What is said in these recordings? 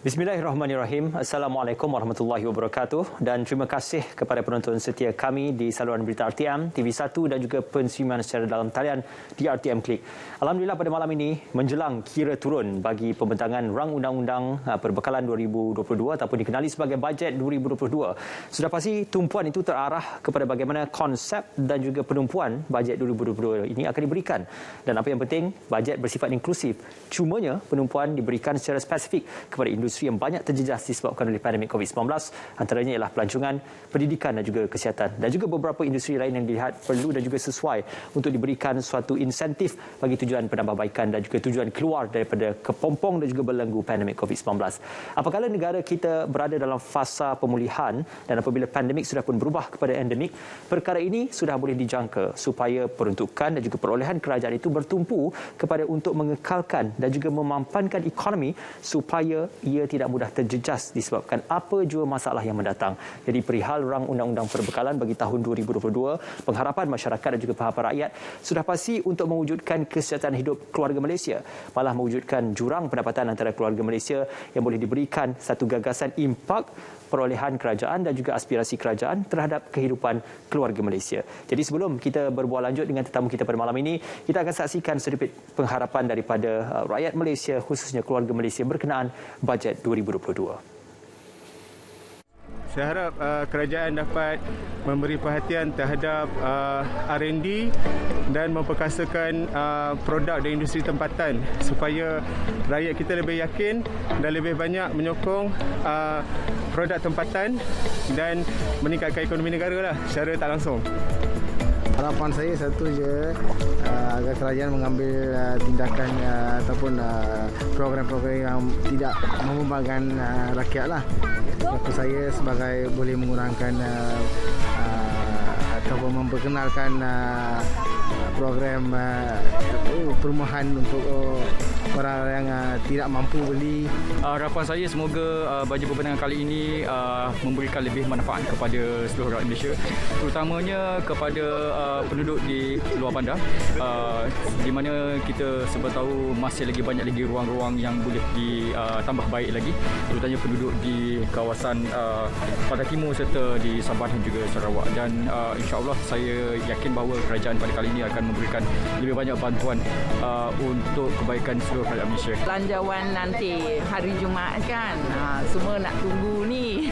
Bismillahirrahmanirrahim. Assalamualaikum warahmatullahi wabarakatuh dan terima kasih kepada penonton setia kami di saluran berita RTM, TV1 dan juga pensiuman secara dalam talian di RTM Klik. Alhamdulillah pada malam ini menjelang kira turun bagi pembentangan rang undang-undang perbekalan 2022 ataupun dikenali sebagai bajet 2022. Sudah pasti tumpuan itu terarah kepada bagaimana konsep dan juga penumpuan bajet 2022 ini akan diberikan. Dan apa yang penting, bajet bersifat inklusif. Cumanya penumpuan diberikan secara spesifik kepada industri yang banyak terjejas disebabkan oleh pandemik COVID-19, antaranya ialah pelancongan, pendidikan dan juga kesihatan, dan juga beberapa industri lain yang dilihat perlu dan juga sesuai untuk diberikan suatu insentif bagi tujuan penambahbaikan dan juga tujuan keluar daripada kepompong dan juga belenggu pandemik COVID-19. Apabila negara kita berada dalam fasa pemulihan dan apabila pandemik sudah pun berubah kepada endemik, perkara ini sudah boleh dijangka supaya peruntukan dan juga perolehan kerajaan itu bertumpu kepada untuk mengekalkan dan juga memampankan ekonomi supaya ia tidak mudah terjejas disebabkan apa jua masalah yang mendatang. Jadi perihal rang undang-undang perbekalan bagi tahun 2022, pengharapan masyarakat dan juga pihak rakyat sudah pasti untuk mewujudkan kesejahteraan hidup keluarga Malaysia, malah mewujudkan jurang pendapatan antara keluarga Malaysia yang boleh diberikan satu gagasan impak perolehan kerajaan dan juga aspirasi kerajaan terhadap kehidupan keluarga Malaysia. Jadi sebelum kita berbual lanjut dengan tetamu kita pada malam ini, kita akan saksikan sedikit pengharapan daripada rakyat Malaysia, khususnya keluarga Malaysia berkenaan bajet 2022. Saya harap kerajaan dapat memberi perhatian terhadap R&D dan memperkasakan produk dan industri tempatan supaya rakyat kita lebih yakin dan lebih banyak menyokong produk tempatan dan meningkatkan ekonomi negara lah secara tak langsung. Harapan saya satu je, agar kerajaan mengambil tindakan ataupun program-program yang tidak membebankan rakyat lah. Bagi saya sebagai boleh mengurangkan ataupun memperkenalkan program perumahan untuk orang yang tidak mampu beli. Harapan saya semoga bajet perbekalan kali ini memberikan lebih manfaat kepada seluruh rakyat Malaysia, terutamanya kepada penduduk di luar bandar, di mana kita sebab tahu masih lagi banyak lagi ruang-ruang yang boleh ditambah baik lagi, terutamanya penduduk di kawasan Pantai Timur serta di Sabah dan juga Sarawak. Dan insya-Allah saya yakin bahawa kerajaan pada kali ini akan memberikan lebih banyak bantuan untuk kebaikan seluruh rakyat Malaysia. Belanjawan nanti hari Jumaat kan, semua nak tunggu ni.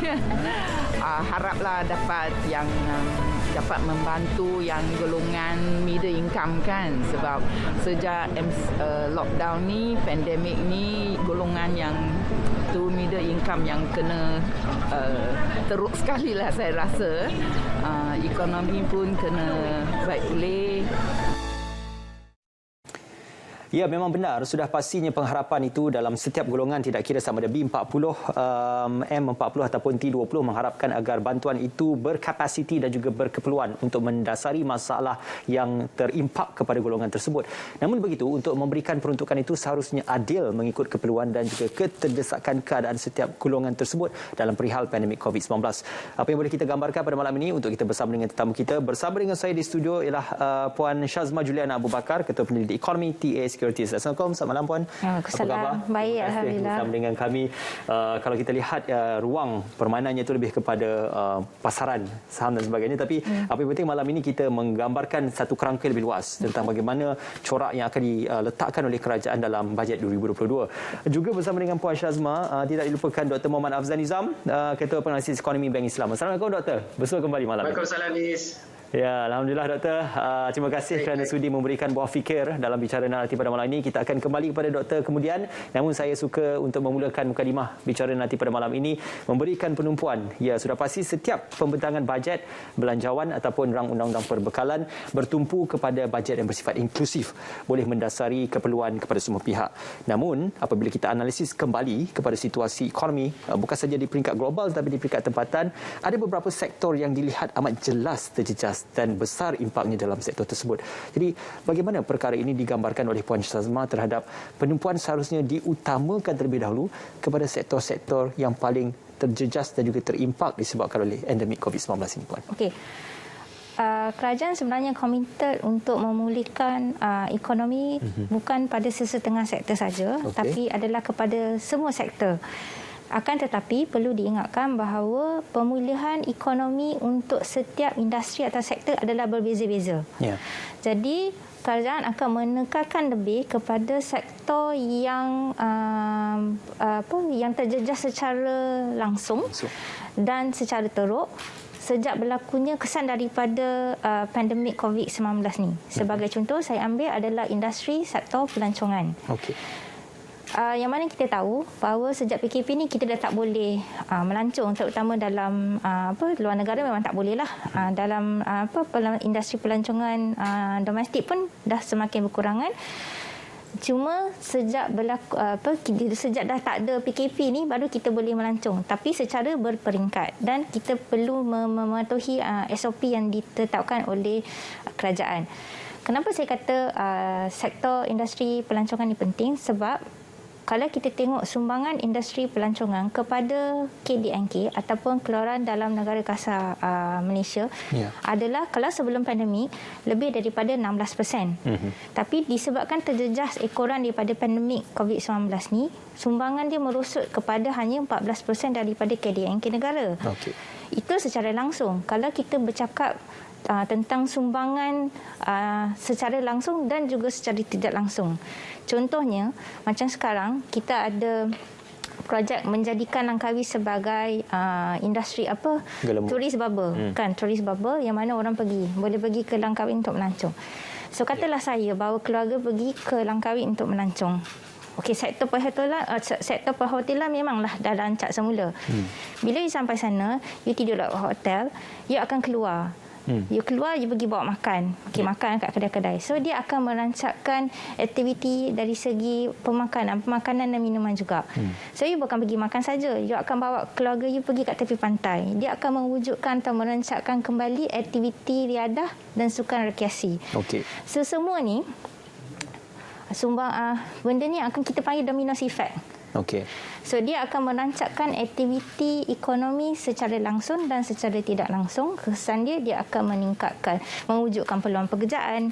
Haraplah dapat yang dapat membantu yang golongan middle income kan, sebab sejak lockdown ni, pandemik ni, golongan yang tu middle income yang kena teruk sekali lah saya rasa. Ekonomi pun kena baik pulih. Ya, memang benar. Sudah pastinya pengharapan itu dalam setiap golongan, tidak kira sama ada B40, M40 ataupun T20, mengharapkan agar bantuan itu berkapasiti dan juga berkeperluan untuk mendasari masalah yang terimpak kepada golongan tersebut. Namun begitu, untuk memberikan peruntukan itu seharusnya adil mengikut keperluan dan juga keterdesakan keadaan setiap golongan tersebut dalam perihal pandemik COVID-19. Apa yang boleh kita gambarkan pada malam ini untuk kita bersama dengan tetamu kita, bersama dengan saya di studio ialah Puan Shazma Juliana Abu Bakar, Ketua Penyelidik Ekonomi TA Securities. Assalamualaikum, selamat malam Puan. Apa khabar? Baik, alhamdulillah. Bersama dengan kami, kalau kita lihat ruang permainannya itu lebih kepada pasaran saham dan sebagainya, tapi apa yang penting malam ini kita menggambarkan satu kerangka lebih luas tentang bagaimana corak yang akan diletakkan oleh kerajaan dalam bajet 2022. Juga bersama dengan Puan Shazma, tidak dilupakan Dr. Muhammad Afzal Nizam, Ketua Penganalisis Ekonomi Bank Islam. Assalamualaikum Doktor. Bersua kembali malam. Waalaikumsalam Nis. Ya, alhamdulillah Doktor. Terima kasih kerana sudi memberikan buah fikir dalam bicara nanti pada malam ini. Kita akan kembali kepada Doktor kemudian. Namun saya suka untuk memulakan mukadimah bicara nanti pada malam ini memberikan penumpuan. Ya, sudah pasti setiap pembentangan bajet belanjawan ataupun rang undang-undang perbekalan bertumpu kepada bajet yang bersifat inklusif, boleh mendasari keperluan kepada semua pihak. Namun apabila kita analisis kembali kepada situasi ekonomi, bukan saja di peringkat global tapi di peringkat tempatan, ada beberapa sektor yang dilihat amat jelas terjejas dan besar impaknya dalam sektor tersebut. Jadi bagaimana perkara ini digambarkan oleh Puan Shazma terhadap penumpuan seharusnya diutamakan terlebih dahulu kepada sektor-sektor yang paling terjejas dan juga terimpak disebabkan oleh endemik COVID-19 ini, Puan? Okey. Kerajaan sebenarnya komited untuk memulihkan ekonomi bukan pada sesetengah sektor saja, tapi adalah kepada semua sektor. Akan tetapi perlu diingatkan bahawa pemulihan ekonomi untuk setiap industri atau sektor adalah berbeza-beza. Ya. Jadi kerajaan akan menekankan lebih kepada sektor yang yang terjejas secara langsung dan secara teruk sejak berlakunya kesan daripada pandemik COVID-19 ni. Sebagai contoh, saya ambil adalah industri sektor pelancongan. Okey. Yang mana kita tahu bahawa sejak PKP ni kita dah tak boleh melancong, terutama dalam luar negara memang tak boleh lah. Dalam industri pelancongan domestik pun dah semakin berkurangan. Cuma sejak sejak dah tak ada PKP ni baru kita boleh melancong, tapi secara berperingkat, dan kita perlu mematuhi SOP yang ditetapkan oleh kerajaan. Kenapa saya kata sektor industri pelancongan ni penting? Sebab kalau kita tengok sumbangan industri pelancongan kepada KDNK ataupun keluaran dalam negara kasar Malaysia adalah, kalau sebelum pandemik, lebih daripada 16%. Tapi disebabkan terjejas ekoran daripada pandemik COVID-19 ni, sumbangan dia merosot kepada hanya 14% daripada KDNK negara. Okey. Itu secara langsung. Kalau kita bercakap tentang sumbangan secara langsung dan juga secara tidak langsung. Contohnya, macam sekarang kita ada projek menjadikan Langkawi sebagai industri tourist bubble. Kan, tourist bubble yang mana orang boleh pergi ke Langkawi untuk melancong. So katalah saya bawa keluarga pergi ke Langkawi untuk melancong. Okey, sektor perhotelan memanglah dah rancak semula. Bila you sampai sana, you tidur di hotel, you akan keluar. You keluar, you pergi bawa makan. Okey, makan kat kedai-kedai. So dia akan merancangkan aktiviti dari segi pemakanan dan minuman juga. So you bukan pergi makan saja, you akan bawa keluarga you pergi kat tepi pantai. Dia akan mewujudkan atau merancangkan kembali aktiviti riadah dan sukan rekreasi. Okey. So semua ni benda ni akan kita panggil domino effect. Okey. So dia akan merancangkan aktiviti ekonomi secara langsung dan secara tidak langsung. Kesan dia akan mewujudkan peluang pekerjaan,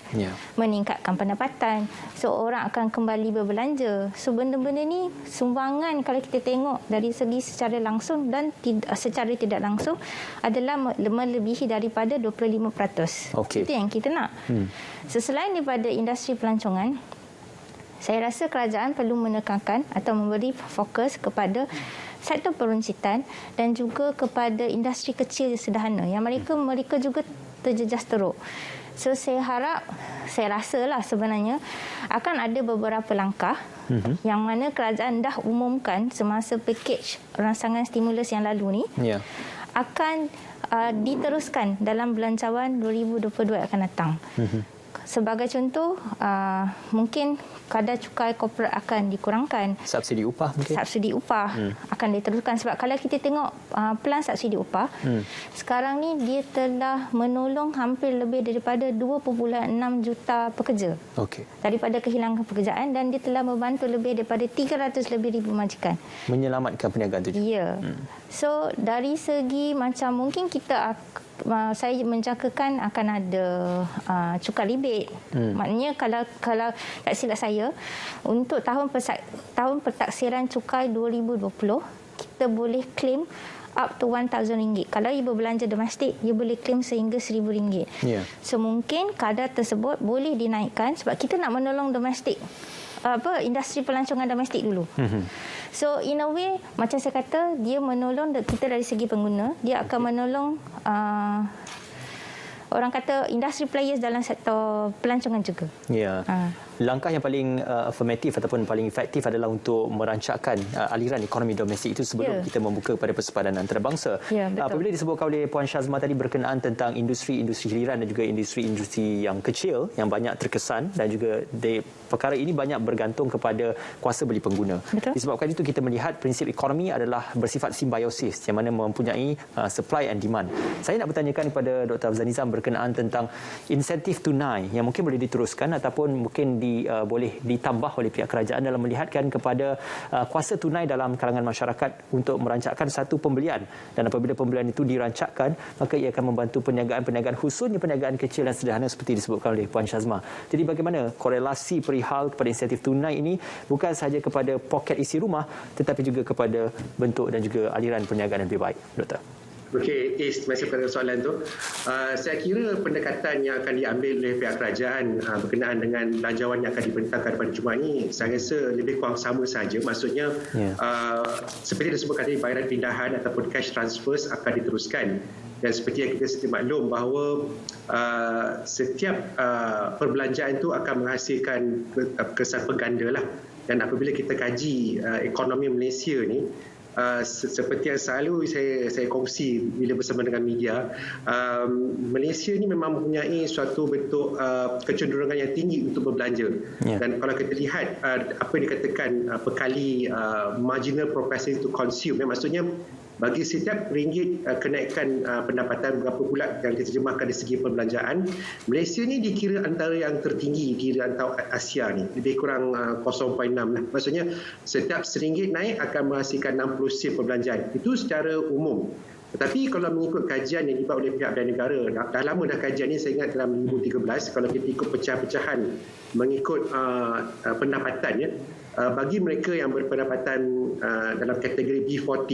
meningkatkan pendapatan. So orang akan kembali berbelanja. So benda-benda ni sumbangan kalau kita tengok dari segi secara langsung dan secara tidak langsung adalah melebihi daripada 25%. Okey. Itu yang kita nak. So selain daripada industri pelancongan, saya rasa kerajaan perlu menekankan atau memberi fokus kepada sektor peruncitan dan juga kepada industri kecil sederhana yang mereka juga terjejas teruk. So saya rasalah sebenarnya akan ada beberapa langkah yang mana kerajaan dah umumkan semasa pakej rangsangan stimulus yang lalu ni akan diteruskan dalam belanjawan 2022 akan datang. Sebagai contoh, mungkin kadar cukai korporat akan dikurangkan. Subsidi upah mungkin? Subsidi upah akan diteruskan. Sebab kalau kita tengok pelan subsidi upah, sekarang ni dia telah menolong hampir lebih daripada 2.6 juta pekerja. Okey. Daripada kehilangan pekerjaan, dan dia telah membantu lebih daripada 300 lebih ribu majikan. Menyelamatkan perniagaan itu juga? Ya. So, dari segi macam mungkin saya menjangkakan akan ada cukai rebate. Maknanya kalau tak silap saya, untuk tahun pertaksiran cukai 2020, kita boleh claim up to RM1,000. Kalau you berbelanja domestik, you boleh claim sehingga RM1,000. So mungkin kadar tersebut boleh dinaikkan sebab kita nak menolong domestik, industri pelancongan domestik dulu. So in a way, macam saya kata, dia menolong kita dari segi pengguna, dia akan menolong orang kata industri players dalam sektor pelancongan juga. Ya. Langkah yang paling afirmatif ataupun paling efektif adalah untuk merancangkan aliran ekonomi domestik itu sebelum kita membuka kepada persepadan antarabangsa. Apabila disebutkan oleh Puan Shazma tadi berkenaan tentang industri-industri hiliran dan juga industri-industri yang kecil yang banyak terkesan, dan juga perkara ini banyak bergantung kepada kuasa beli pengguna. Disebabkan itu kita melihat prinsip ekonomi adalah bersifat simbiosis yang mana mempunyai supply and demand. Saya nak bertanyakan kepada Dr. Afzal Nizam berkenaan tentang insentif tunai yang mungkin boleh diteruskan ataupun mungkin boleh ditambah oleh pihak kerajaan dalam melihatkan kepada kuasa tunai dalam kalangan masyarakat untuk merancangkan satu pembelian, dan apabila pembelian itu dirancangkan maka ia akan membantu perniagaan khususnya perniagaan kecil dan sederhana seperti disebutkan oleh Puan Syazma. Jadi bagaimana korelasi perihal kepada insentif tunai ini bukan sahaja kepada poket isi rumah tetapi juga kepada bentuk dan juga aliran perniagaan yang lebih baik, Doktor? Okey, terima kasih pada soalan tu. Saya kira pendekatan yang akan diambil oleh pihak kerajaan berkenaan dengan belanjawan yang akan dibentangkan pada Jumaat ini, saya rasa lebih kurang sama saja. Maksudnya, seperti disebutkan tadi, bayaran pindahan ataupun cash transfers akan diteruskan. Dan seperti yang kita sedia maklum bahawa setiap perbelanjaan itu akan menghasilkan kesan pengganda lah. Dan apabila kita kaji ekonomi Malaysia ni, seperti yang selalu saya kongsi bila bersama dengan media, Malaysia ni memang mempunyai suatu bentuk kecenderungan yang tinggi untuk berbelanja. Dan kalau kita lihat apa yang dikatakan perkali marginal propensity to consume, maksudnya bagi setiap ringgit kenaikan pendapatan berapa pula yang diterjemahkan dari segi perbelanjaan, Malaysia ni dikira antara yang tertinggi di antara Asia ni, lebih kurang 0.6 lah. Maksudnya setiap RM1 naik akan menghasilkan 60 sen perbelanjaan. Itu secara umum. Tetapi kalau mengikut kajian yang dibuat oleh pihak Belanja Negara, dah lama dah kajian ni, saya ingat dalam 2013, kalau kita ikut pecah-pecahan mengikut pendapatan, bagi mereka yang berpendapatan dalam kategori B40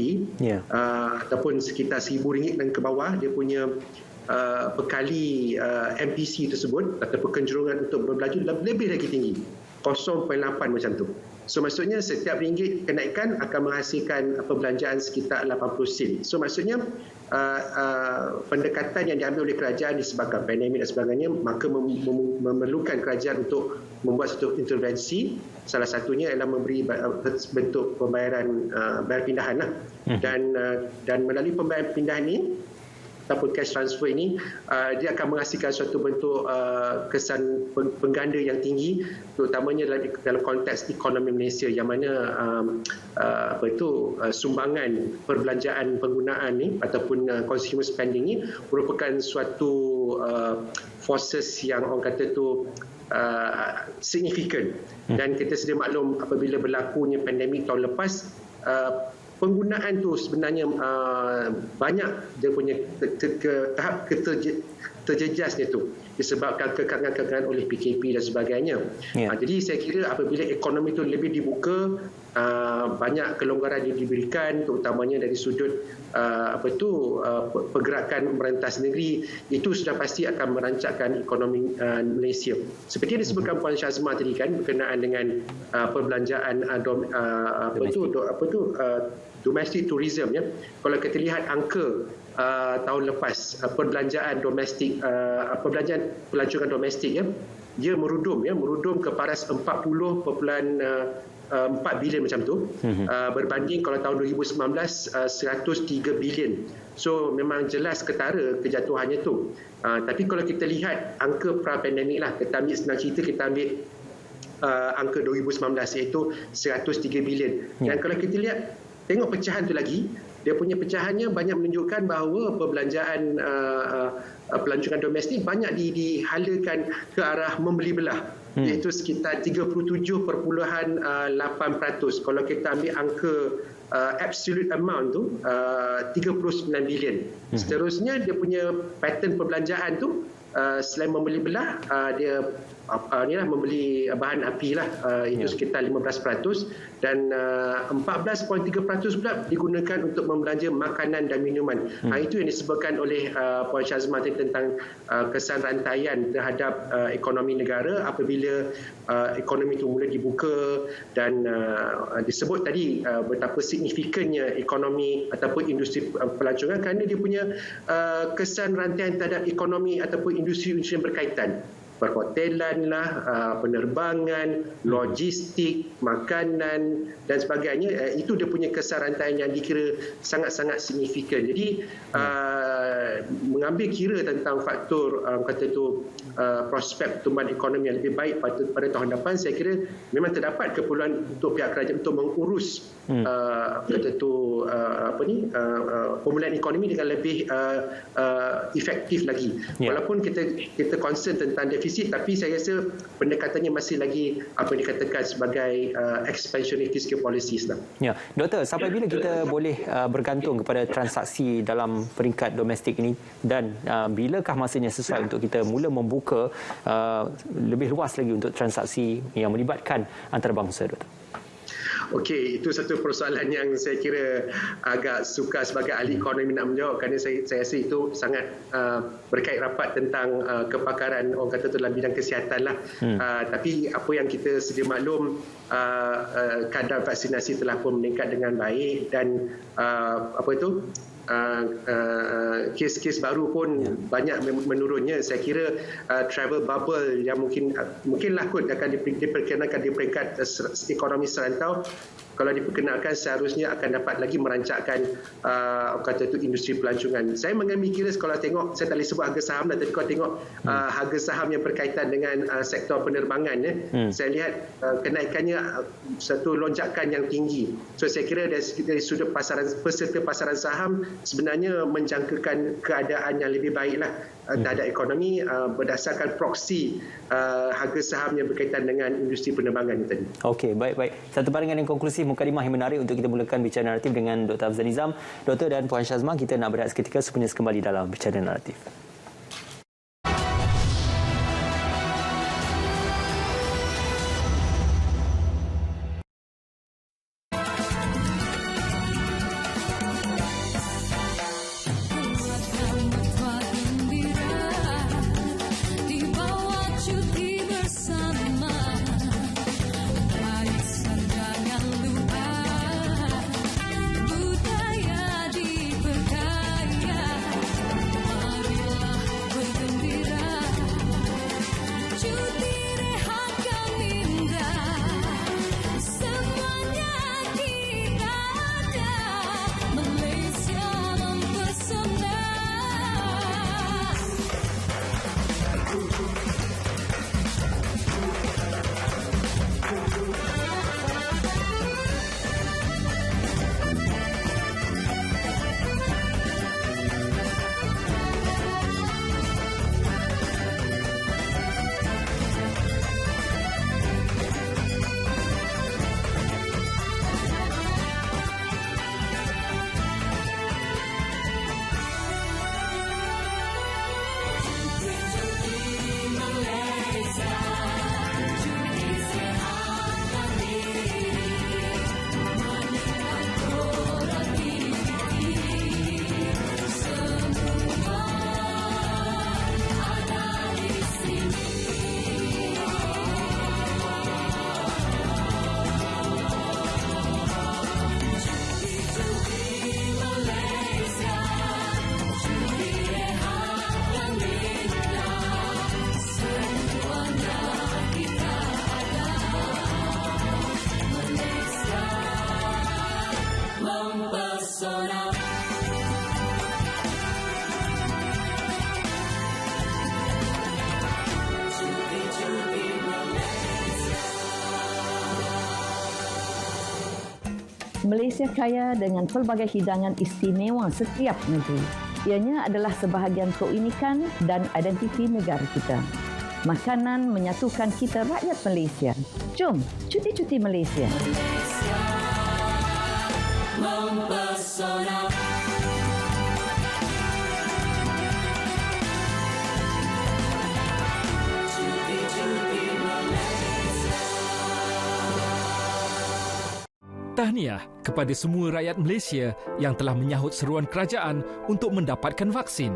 ataupun sekitar RM1,000 dan ke bawah, dia punya perkali MPC tersebut ataupun kecenderungan untuk berbelanja lebih lagi tinggi, 0.8 macam tu. So maksudnya setiap ringgit kenaikan akan menghasilkan perbelanjaan sekitar 80 sen. So maksudnya pendekatan yang diambil oleh kerajaan disebabkan pandemik dan sebagainya, maka memerlukan kerajaan untuk membuat satu intervensi. Salah satunya ialah memberi bentuk pembayaran bayar pindahan lah. Dan melalui pembayaran pindahan ini ataupun cash transfer ini, dia akan menghasilkan suatu bentuk kesan pengganda yang tinggi, terutamanya dalam konteks ekonomi Malaysia, yang mana sumbangan perbelanjaan penggunaan ni ataupun consumer spending ni merupakan suatu forces yang orang kata tu signifikan. Dan kita sedia maklum apabila berlakunya pandemik tahun lepas, penggunaan tu sebenarnya banyak dia punya tahap terjejasnya tu disebabkan kekangan-kekangan oleh PKP dan sebagainya. Jadi saya kira apabila ekonomi itu lebih dibuka, banyak kelonggaran yang diberikan, terutamanya dari sudut pergerakan merentas negeri, itu sudah pasti akan merancangkan ekonomi Malaysia. Seperti yang disebutkan Puan Syazma tadi kan, berkenaan dengan perbelanjaan domestic tourism, ya. Kalau kita lihat angka tahun lepas, perbelanjaan domestik, perbelanjaan pelancongan domestik, ya, dia merudum ke paras 40.4 bilion macam tu, berbanding kalau tahun 2019 103 bilion. So memang jelas ketara kejatuhannya tu. Tapi kalau kita lihat angka pra-pandemik lah, kita ambil senang cerita, kita ambil angka 2019 iaitu 103 bilion. Dan kalau kita lihat, tengok pecahan tu lagi, dia punya pecahannya banyak menunjukkan bahawa perbelanjaan pelancongan domestik banyak dihalakan ke arah membeli belah, iaitu sekitar 37.8%. Kalau kita ambil angka absolute amount tu 39 bilion. Seterusnya dia punya pattern perbelanjaan tu, selain membeli belah, dia membeli bahan api lah, itu sekitar 15%, dan 14.3% pula digunakan untuk membelanja makanan dan minuman. Itu yang disebutkan oleh Puan Syazma tentang kesan rantaian terhadap ekonomi negara apabila ekonomi itu mula dibuka, dan disebut tadi betapa signifikannya ekonomi ataupun industri pelancongan kerana dia punya kesan rantaian terhadap ekonomi ataupun industri-industri yang berkaitan, perhotelan lah, penerbangan, logistik, makanan dan sebagainya. Itu dia punya kesan rantaian yang dikira sangat-sangat signifikan. Jadi mengambil kira tentang faktor kata itu prospek pertumbuhan ekonomi yang lebih baik pada tahun depan, saya kira memang terdapat keperluan untuk pihak kerajaan untuk mengurus kata itu pemulihan ekonomi dengan lebih efektif lagi. Walaupun kita concern tentang defisit, tapi saya rasa pendekatannya masih lagi apa yang dikatakan sebagai expansionary fiscal policies lah. Ya, Doktor, sampai bila kita boleh bergantung kepada transaksi dalam peringkat domestik ini, dan bilakah masanya sesuai untuk kita mula membuka lebih luas lagi untuk transaksi yang melibatkan antarabangsa, Doktor? Okey, itu satu persoalan yang saya kira agak sukar sebagai ahli ekonomi nak menjawab, kerana saya rasa itu sangat berkait rapat tentang kepakaran orang kata itu dalam bidang kesihatan lah. Tapi apa yang kita sedia maklum, kadar vaksinasi telah pun meningkat dengan baik, dan kes-kes baru pun banyak menurunnya. Saya kira travel bubble yang mungkinlah kot akan diperkenalkan di peringkat ekonomi serantau, kalau diperkenalkan seharusnya akan dapat lagi merancakkan kata itu industri pelancongan. Saya mengambil kira kalau tengok, saya tak boleh sebut harga saham dah, tapi kalau tengok harga saham yang berkaitan dengan sektor penerbangan, saya lihat kenaikannya satu lonjakan yang tinggi. So saya kira dari sudut peserta pasaran saham sebenarnya menjangkakan keadaan yang lebih baiklah terhadap ekonomi berdasarkan proksi harga saham yang berkaitan dengan industri penerbangan tadi. Okey, baik. Satu barengan yang konklusif, mukadimah yang menarik untuk kita mulakan bicara naratif dengan Dr. Afzal Nizam. Doktor dan Puan Syazma, kita nak berehat seketika, sepenuhnya kembali dalam bicara naratif. Malaysia kaya dengan pelbagai hidangan istimewa setiap negeri. Ianya adalah sebahagian keunikan dan identiti negara kita. Makanan menyatukan kita rakyat Malaysia. Jom, cuti-cuti Malaysia. Malaysia mempesona. Tahniah kepada semua rakyat Malaysia yang telah menyahut seruan kerajaan untuk mendapatkan vaksin.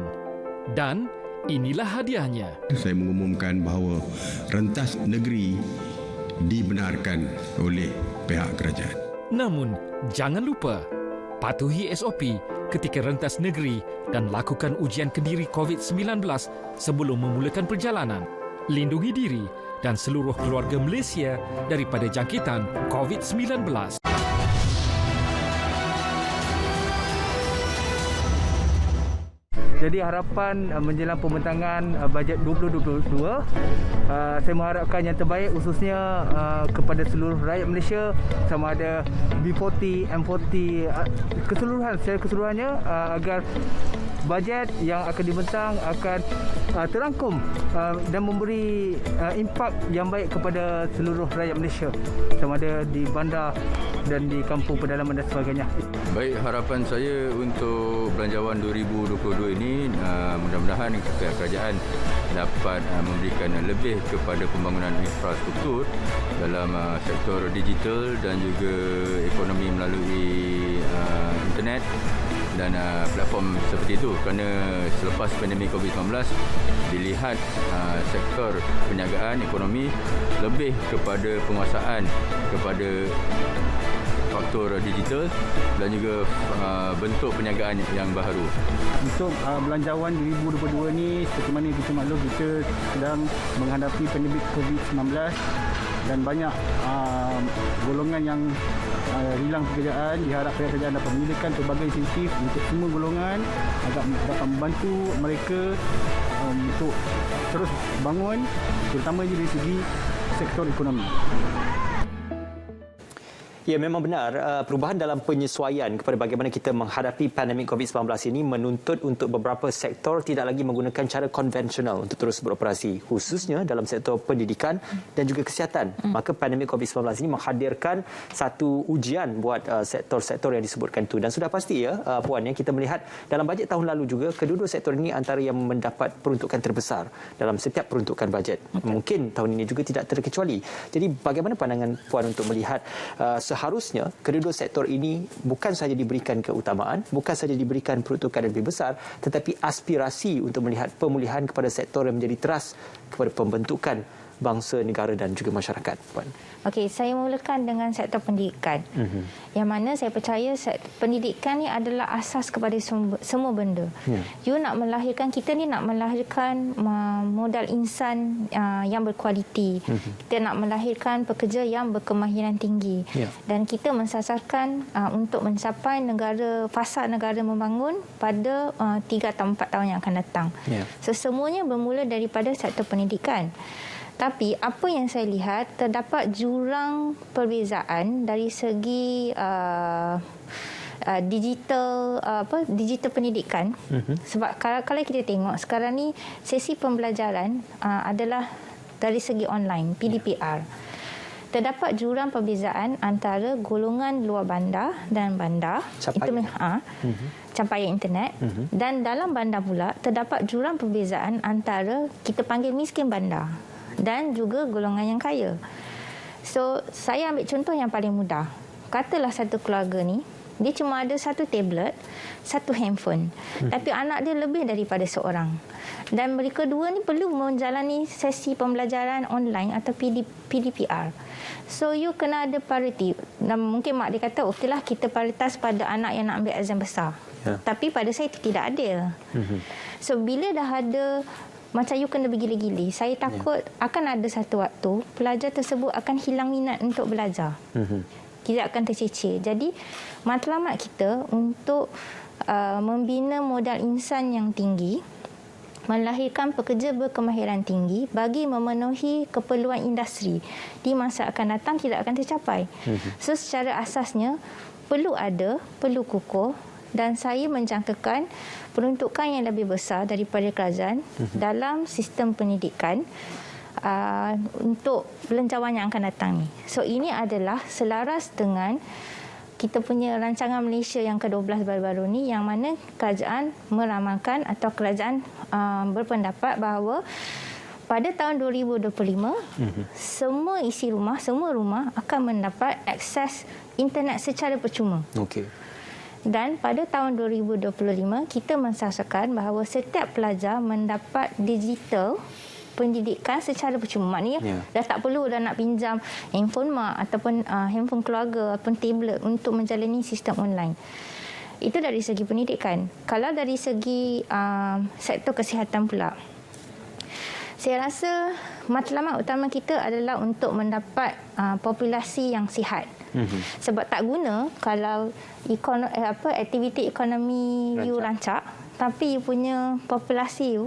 Dan inilah hadiahnya. Saya mengumumkan bahawa rentas negeri dibenarkan oleh pihak kerajaan. Namun, jangan lupa, patuhi SOP ketika rentas negeri dan lakukan ujian kendiri COVID-19 sebelum memulakan perjalanan. Lindungi diri dan seluruh keluarga Malaysia daripada jangkitan COVID-19. Jadi harapan menjelang pembentangan bajet 2022, saya mengharapkan yang terbaik khususnya kepada seluruh rakyat Malaysia, sama ada B40, M40, secara keseluruhannya, agar bajet yang akan dibentang akan terangkum dan memberi impak yang baik kepada seluruh rakyat Malaysia, sama ada di bandar dan di kampung pedalaman dan sebagainya. Baik, harapan saya untuk Belanjawan 2022 ini mudah-mudahan pihak kerajaan dapat memberikan lebih kepada pembangunan infrastruktur dalam sektor digital dan juga ekonomi melalui internet dan platform seperti itu, kerana selepas pandemik COVID-19 dilihat sektor perniagaan ekonomi lebih kepada penguasaan kepada faktor digital dan juga bentuk perniagaan yang baharu. Untuk Belanjawan 2022 ini, seperti mana kita maklum, kita sedang menghadapi pandemik COVID-19 dan banyak golongan yang hilang pekerjaan. Diharap pihak kerajaan dapat menyediakan pelbagai insentif untuk semua golongan agar dapat membantu mereka untuk terus bangun, terutamanya dari segi sektor ekonomi. Ya, memang benar. Perubahan dalam penyesuaian kepada bagaimana kita menghadapi pandemik COVID-19 ini menuntut untuk beberapa sektor tidak lagi menggunakan cara konvensional untuk terus beroperasi, khususnya dalam sektor pendidikan dan juga kesihatan. Maka pandemik COVID-19 ini menghadirkan satu ujian buat sektor-sektor yang disebutkan itu. Dan sudah pasti ya, Puan, ya, kita melihat dalam bajet tahun lalu juga, kedua-dua sektor ini antara yang mendapat peruntukan terbesar dalam setiap peruntukan bajet. Mungkin tahun ini juga tidak terkecuali. Jadi bagaimana pandangan Puan untuk melihat seharusnya kedua-dua sektor ini bukan sahaja diberikan keutamaan, bukan sahaja diberikan peruntukan yang lebih besar, tetapi aspirasi untuk melihat pemulihan kepada sektor yang menjadi teras kepada pembentukan bangsa, negara dan juga masyarakat, Puan. Okey, saya mulakan dengan sektor pendidikan. Yang mana saya percaya pendidikan ni adalah asas kepada semua benda. You nak melahirkan, kita ni nak melahirkan modal insan yang berkualiti. Kita nak melahirkan pekerja yang berkemahiran tinggi. Dan kita mensasarkan untuk mencapai fasa negara membangun pada 3 atau 4 tahun yang akan datang. So, semuanya bermula daripada sektor pendidikan. Tapi apa yang saya lihat, terdapat jurang perbezaan dari segi digital pendidikan. Sebab kalau kita tengok sekarang ni sesi pembelajaran adalah dari segi online, PDPR. Terdapat jurang perbezaan antara golongan luar bandar dan bandar. Capaian internet. Dan dalam bandar pula terdapat jurang perbezaan antara kita panggil miskin bandar dan juga golongan yang kaya. So, saya ambil contoh yang paling mudah. Katalah satu keluarga ni, dia cuma ada satu tablet, satu handphone. Tapi anak dia lebih daripada seorang. Dan mereka dua ni perlu menjalani sesi pembelajaran online atau PDPR. So, you kena ada parity. Dan mungkin mak dia kata, okeylah kita prioritas pada anak yang nak ambil exam besar. Tapi pada saya itu tidak adil. So, bila dah ada macam you kena bergila-gila, saya takut akan ada satu waktu pelajar tersebut akan hilang minat untuk belajar. Tidak akan tercecir. Jadi matlamat kita untuk membina modal insan yang tinggi, melahirkan pekerja berkemahiran tinggi bagi memenuhi keperluan industri di masa akan datang tidak akan tercapai. So, secara asasnya perlu kukuh, dan saya menjangkakan peruntukan yang lebih besar daripada kerajaan dalam sistem pendidikan untuk belanjawan yang akan datang ni. So, ini adalah selaras dengan kita punya rancangan Malaysia yang ke-12 baru-baru ni, yang mana kerajaan meramalkan atau kerajaan berpendapat bahawa pada tahun 2025 semua isi rumah, semua rumah akan mendapat akses internet secara percuma. Dan pada tahun 2025 kita mensasarkan bahawa setiap pelajar mendapat digital pendidikan secara percuma. Maknanya dah tak perlu dah nak pinjam handphone mak ataupun handphone keluarga ataupun tablet untuk menjalani sistem online. Itu dari segi pendidikan. Kalau dari segi sektor kesihatan pula, saya rasa matlamat utama kita adalah untuk mendapat populasi yang sihat. Sebab tak guna kalau aktiviti ekonomi you rancak tapi you punya populasi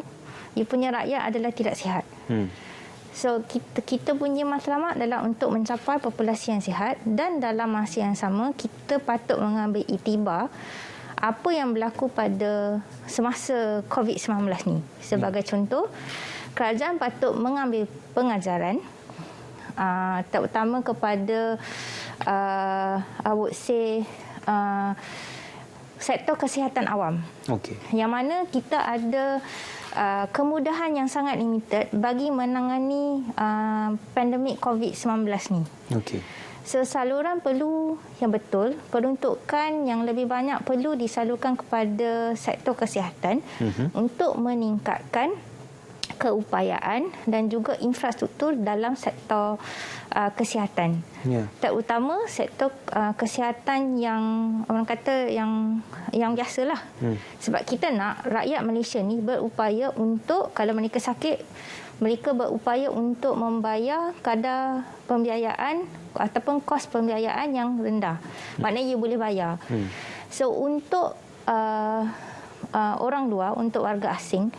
you punya rakyat adalah tidak sihat. So kita punya matlamat adalah untuk mencapai populasi yang sihat, dan dalam masa yang sama kita patut mengambil iktibar apa yang berlaku pada semasa COVID-19 ni. Sebagai contoh, kerajaan patut mengambil pengajaran terutama kepada I would say sektor kesihatan awam. Yang mana kita ada kemudahan yang sangat limited bagi menangani pandemik COVID-19 ni. So, saluran perlu yang betul, peruntukan yang lebih banyak perlu disalurkan kepada sektor kesihatan untuk meningkatkan keupayaan dan juga infrastruktur dalam sektor kesihatan. Terutama sektor kesihatan yang orang kata yang biasalah. Sebab kita nak rakyat Malaysia ni berupaya untuk, kalau mereka sakit, mereka berupaya untuk membayar kadar pembiayaan ataupun kos pembiayaan yang rendah. Maknanya ia boleh bayar. So untuk orang luar, untuk warga asing,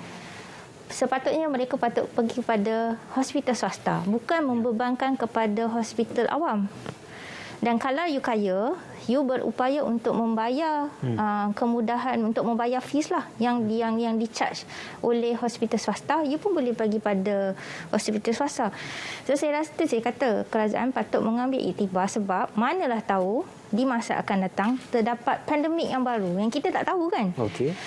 sepatutnya mereka patut pergi kepada hospital swasta, bukan membebankan kepada hospital awam. Dan kalau you kaya, you berupaya untuk membayar kemudahan, untuk membayar fees lah yang di-charge oleh hospital swasta, you pun boleh pergi pada hospital swasta. So saya kata kerajaan patut mengambil iktibar, sebab manalah tahu di masa akan datang terdapat pandemik yang baru yang kita tak tahu kan.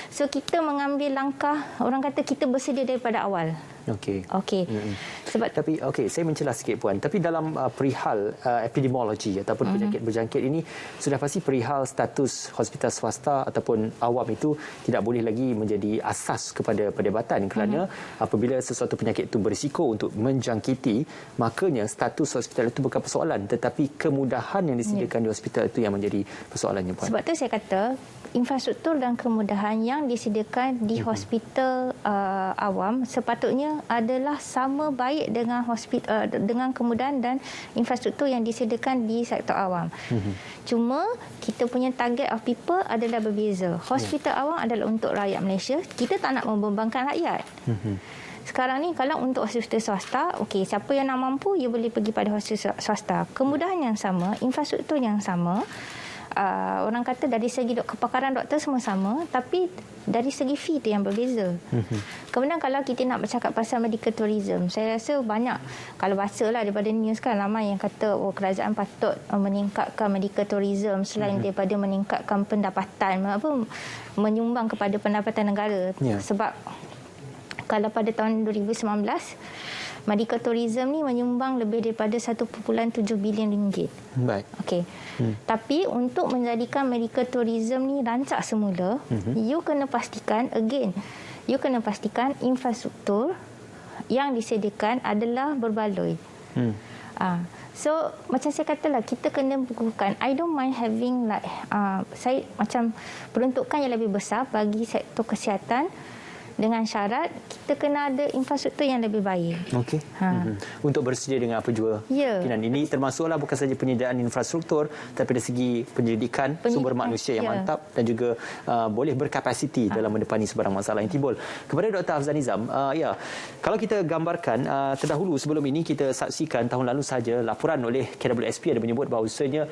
So kita mengambil langkah, orang kata kita bersedia daripada awal. Sebab tapi saya mencelah sikit Puan. Tapi dalam perihal epidemiologi ataupun penyakit berjangkit ini, sudah pasti perihal status hospital swasta ataupun awam itu tidak boleh lagi menjadi asas kepada perdebatan, kerana apabila sesuatu penyakit itu berisiko untuk menjangkiti, makanya status hospital itu bukan persoalan, tetapi kemudahan yang disediakan di hospital itu yang menjadi persoalannya Puan. Sebab tu saya kata infrastruktur dan kemudahan yang disediakan di hospital awam sepatutnya adalah sama baik dengan dengan kemudahan dan infrastruktur yang disediakan di sektor awam. Cuma kita punya target of people adalah berbeza. Hospital awam adalah untuk rakyat Malaysia. Kita tak nak membebankan rakyat. Sekarang ni kalau untuk hospital swasta, siapa yang nak mampu, dia boleh pergi pada hospital swasta. Kemudahan yang sama, infrastruktur yang sama. Orang kata dari segi kepakaran doktor semua sama, tapi dari segi fee itu yang berbeza. Kemudian kalau kita nak bercakap pasal medical tourism, saya rasa banyak, kalau bacalah daripada news kan, ramai yang kata kerajaan patut meningkatkan medical tourism selain daripada meningkatkan pendapatan, menyumbang kepada pendapatan negara. Sebab kalau pada tahun 2019 medical tourism ni menyumbang lebih daripada 1.7 bilion ringgit. Tapi untuk menjadikan medical tourism ni rancak semula, you kena pastikan infrastruktur yang disediakan adalah berbaloi. So macam saya katalah, kita kena bukukan, I don't mind having saya macam peruntukan yang lebih besar bagi sektor kesihatan, dengan syarat kita kena ada infrastruktur yang lebih baik. Untuk bersedia dengan apa jua kemungkinan. Ini termasuklah bukan saja penyediaan infrastruktur, tapi dari segi penyelidikan, sumber manusia yang mantap dan juga boleh berkapasiti dalam mendepani sebarang masalah yang timbul. Kepada Dr. Hafzan Nizam, kalau kita gambarkan, terdahulu sebelum ini kita saksikan tahun lalu saja laporan oleh KWSP ada menyebut bahawasanya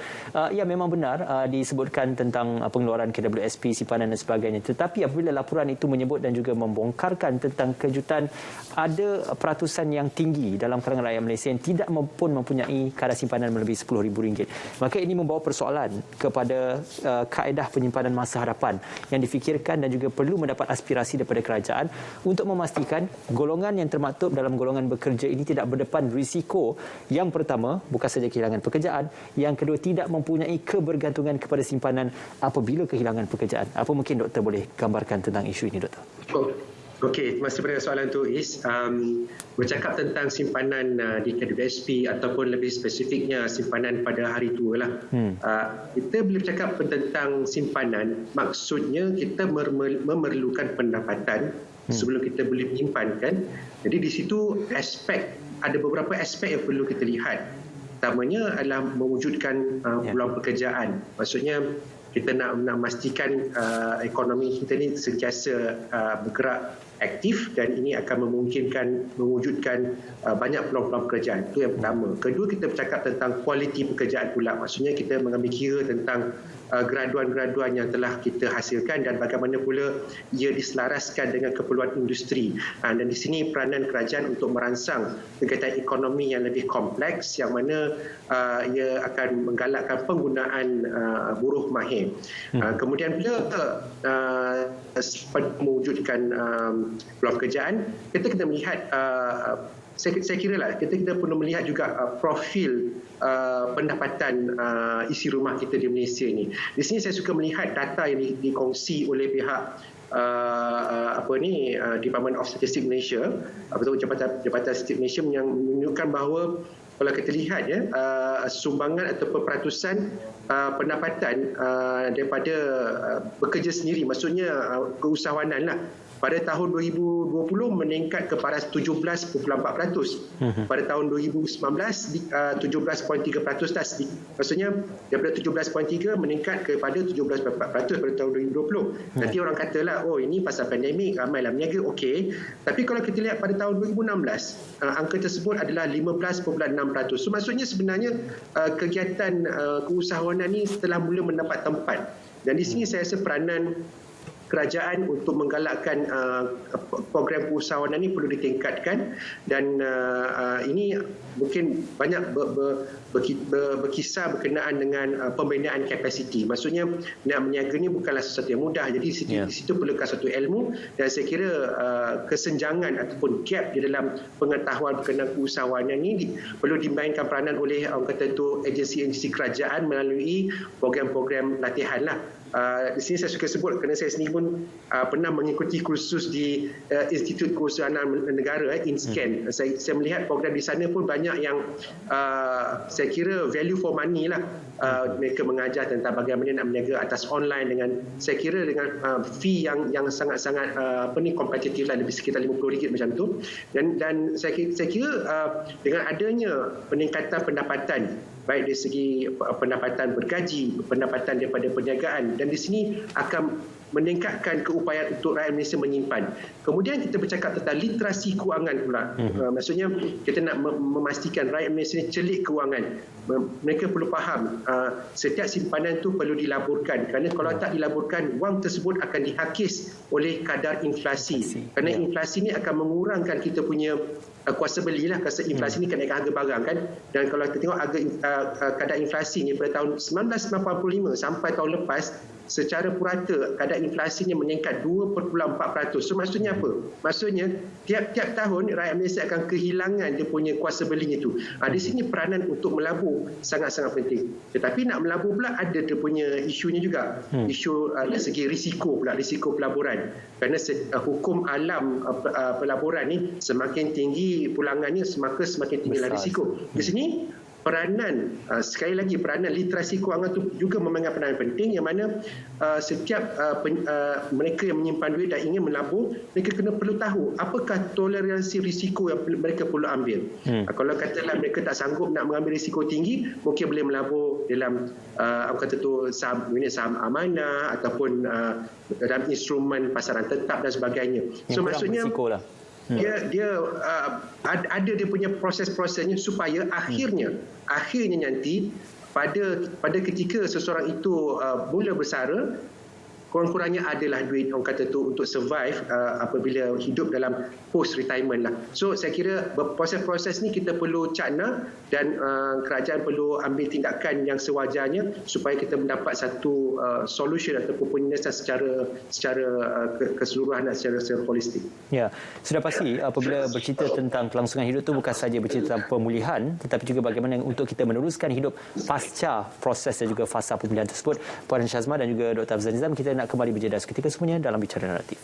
memang benar disebutkan tentang pengeluaran KWSP, simpanan dan sebagainya. Tetapi apabila laporan itu menyebut dan juga membongkarkan tentang kejutan ada peratusan yang tinggi dalam kalangan rakyat Malaysia yang tidak pun mempunyai kadar simpanan melebihi RM10,000, maka ini membawa persoalan kepada kaedah penyimpanan masa hadapan yang difikirkan dan juga perlu mendapat aspirasi daripada kerajaan untuk memastikan golongan yang termaktub dalam golongan bekerja ini tidak berdepan risiko. Yang pertama, bukan saja kehilangan pekerjaan, yang kedua tidak mempunyai kebergantungan kepada simpanan apabila kehilangan pekerjaan. Apa mungkin doktor boleh gambarkan tentang isu ini, doktor? Okey, terima kasih pada soalan tu Is. Bercakap tentang simpanan di KWSP ataupun lebih spesifiknya simpanan pada hari tua lah. Kita boleh bercakap tentang simpanan, maksudnya kita memerlukan pendapatan sebelum kita boleh menyimpankan. Jadi di situ ada beberapa aspek yang perlu kita lihat. Pertamanya adalah mewujudkan peluang pekerjaan. Maksudnya kita nak memastikan ekonomi kita ni sentiasa bergerak aktif dan ini akan memungkinkan mewujudkan banyak peluang-peluang pekerjaan. Itu yang pertama. Kedua, kita bercakap tentang kualiti pekerjaan pula. Maksudnya kita mengambil kira tentang graduan-graduan yang telah kita hasilkan dan bagaimana pula ia diselaraskan dengan keperluan industri. Dan di sini peranan kerajaan untuk merangsang kegiatan ekonomi yang lebih kompleks yang mana ia akan menggalakkan penggunaan buruh mahir. Kemudian pula mewujudkan peluang pekerjaan, kita kena melihat saya kira lah kita perlu melihat juga profil pendapatan isi rumah kita di Malaysia ni. Di sini saya suka melihat data yang dikongsi oleh pihak Department of Statistics Malaysia atau Jabatan Statistik Malaysia yang menunjukkan bahawa kalau kita lihat sumbangan atau peratusan pendapatan daripada bekerja sendiri, maksudnya keusahawanan lah, pada tahun 2020 meningkat kepada 17.4%. Pada tahun 2019 17.3%. Maksudnya daripada 17.3 meningkat kepada 17.4% pada tahun 2020. Nanti orang katalah, oh ini pasal pandemik, ramailah berniaga. Okey. Tapi kalau kita lihat pada tahun 2016, angka tersebut adalah 15.6%. So maksudnya sebenarnya kegiatan keusahawanan ini telah mula mendapat tempat. Dan di sini saya rasa peranan kerajaan untuk menggalakkan program keusahawanan ini perlu ditingkatkan dan ini mungkin banyak berkisar berkenaan dengan pembinaan kapasiti. Maksudnya nak berniaga ni bukanlah sesuatu yang mudah. Jadi di situ perlukan satu ilmu dan saya kira kesenjangan ataupun gap di dalam pengetahuan berkenaan keusahawanan ini perlu dimainkan peranan oleh orang kata itu agensi-agensi kerajaan melalui program-program latihan lah. Di sini saya suka sebut kerana saya sendiri pun pernah mengikuti kursus di Institut Keusahawanan Negara INSCAN. Saya melihat program di sana pun banyak yang saya kira value for money lah. Mereka mengajar tentang bagaimana nak berniaga atas online dengan saya kira dengan fee yang sangat-sangat kompetitif lah, lebih sekitar RM50 macam tu. Dan saya kira dengan adanya peningkatan pendapatan baik dari segi pendapatan bergaji, pendapatan daripada perniagaan, dan di sini akan meningkatkan keupayaan untuk rakyat Malaysia menyimpan. Kemudian kita bercakap tentang literasi kewangan pula. Maksudnya kita nak memastikan rakyat Malaysia ni celik kewangan. Mereka perlu faham setiap simpanan tu perlu dilaburkan, kerana kalau tak dilaburkan, wang tersebut akan dihakis oleh kadar inflasi. Kerana inflasi ni akan mengurangkan kita punya kuasa beli lah, kuasa inflasi ni kenaikan harga barang kan. Dan kalau kita tengok kadar inflasi ni pada tahun 1985 sampai tahun lepas, secara purata kadar inflasinya meningkat 2.4%. So maksudnya apa? Maksudnya tiap-tiap tahun rakyat Malaysia akan kehilangan dia punya kuasa belinya tu. Di sini peranan untuk melabur sangat-sangat penting. Tetapi nak melabur pula ada dia punya isunya juga. Isu dari segi risiko pula, risiko pelaburan. Kerana hukum alam pelaburan ni semakin tinggi pulangannya, semakin tinggilah risiko. Di sini peranan, sekali lagi peranan literasi kewangan itu juga memegang peranan penting, yang mana setiap mereka yang menyimpan duit dan ingin melabur, mereka perlu tahu apakah toleransi risiko yang mereka perlu ambil. Kalau katalah mereka tak sanggup nak mengambil risiko tinggi, mungkin boleh melabur dalam kata tu saham amanah ataupun dalam instrumen pasaran tetap dan sebagainya. So maksudnya dia ada dia punya proses-prosesnya supaya akhirnya nanti pada ketika seseorang itu mula bersara, kurang-kurangnya adalah duit orang kata tu untuk survive apabila hidup dalam post retirement lah. So saya kira proses-proses ni kita perlu cakna dan kerajaan perlu ambil tindakan yang sewajarnya supaya kita mendapat satu solution ataupun penyelesaian secara keseluruhan dan secara holistik. Ya, sudah pasti apabila bercerita tentang kelangsungan hidup tu bukan saja bercerita tentang pemulihan, tetapi juga bagaimana untuk kita meneruskan hidup pasca proses dan juga fasa pemulihan tersebut. Puan Syazma dan juga Dr. Afzal Nizam, kita nak kembali berjeda seketika semuanya dalam Bicara Naratif.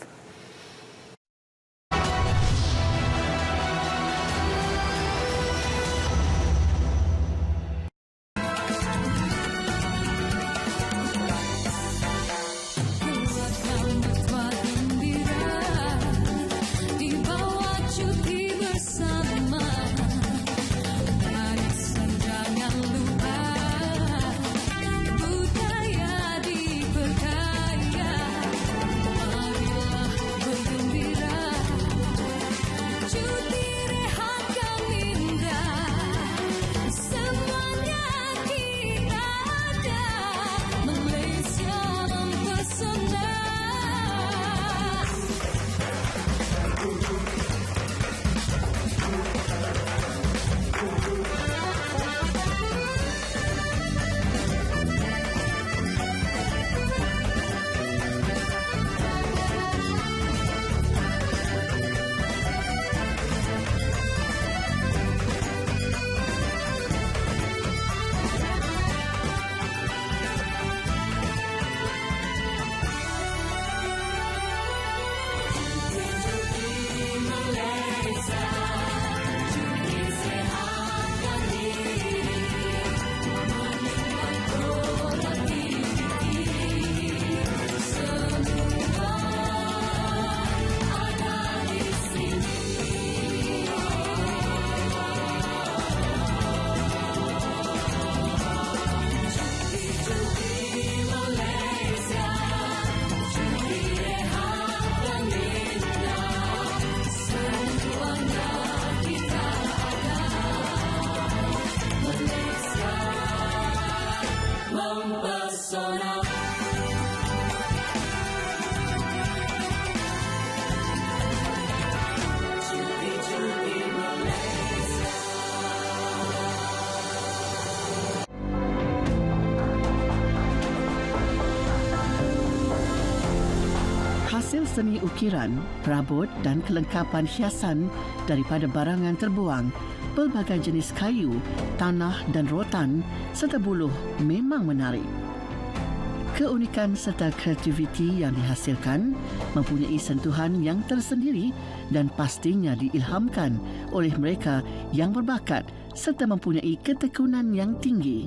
Hasil seni ukiran, perabot dan kelengkapan hiasan daripada barangan terbuang, pelbagai jenis kayu, tanah dan rotan serta buluh memang menarik. Keunikan serta kreativiti yang dihasilkan mempunyai sentuhan yang tersendiri dan pastinya diilhamkan oleh mereka yang berbakat serta mempunyai ketekunan yang tinggi.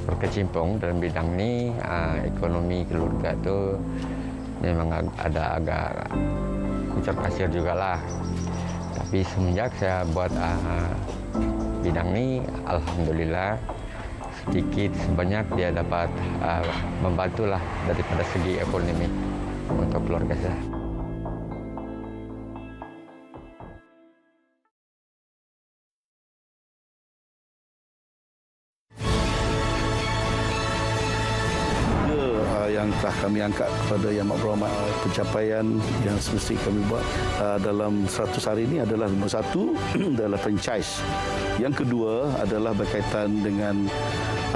Berkecimpung dalam bidang ini, ekonomi keluarga tu memang ada agak kucar kasir jugalah. Tapi semenjak saya buat bidang ini, alhamdulillah sedikit sebanyak dia dapat membantulah daripada segi ekonomi untuk keluarga saya. Yang telah kami angkat kepada Yang Amat Berhormat, pencapaian yang semestinya kami buat dalam 100 hari ini adalah nombor 1 adalah franchise. Yang kedua adalah berkaitan dengan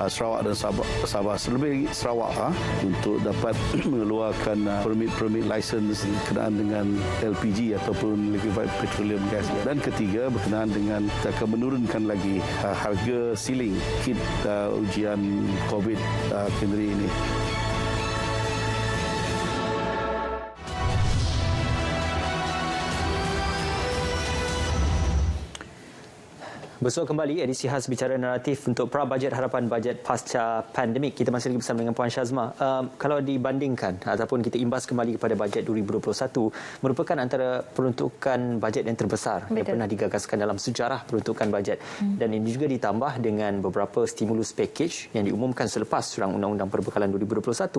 Sarawak dan Sabah, lebih Sarawak untuk dapat mengeluarkan permit license berkenaan dengan LPG ataupun liquefied petroleum gas. Dan ketiga berkenaan dengan kita akan menurunkan lagi harga ceiling kit ujian COVID kendiri ini. Bersua kembali edisi khas Bicara Naratif untuk pra-bajet harapan bajet pasca pandemik. Kita masih lagi bersama dengan Puan Syazma. Kalau dibandingkan ataupun kita imbas kembali kepada bajet 2021, merupakan antara peruntukan bajet yang terbesar yang pernah digagaskan dalam sejarah peruntukan bajet. Dan ini juga ditambah dengan beberapa stimulus package yang diumumkan selepas Surang Undang-Undang Perbekalan 2021.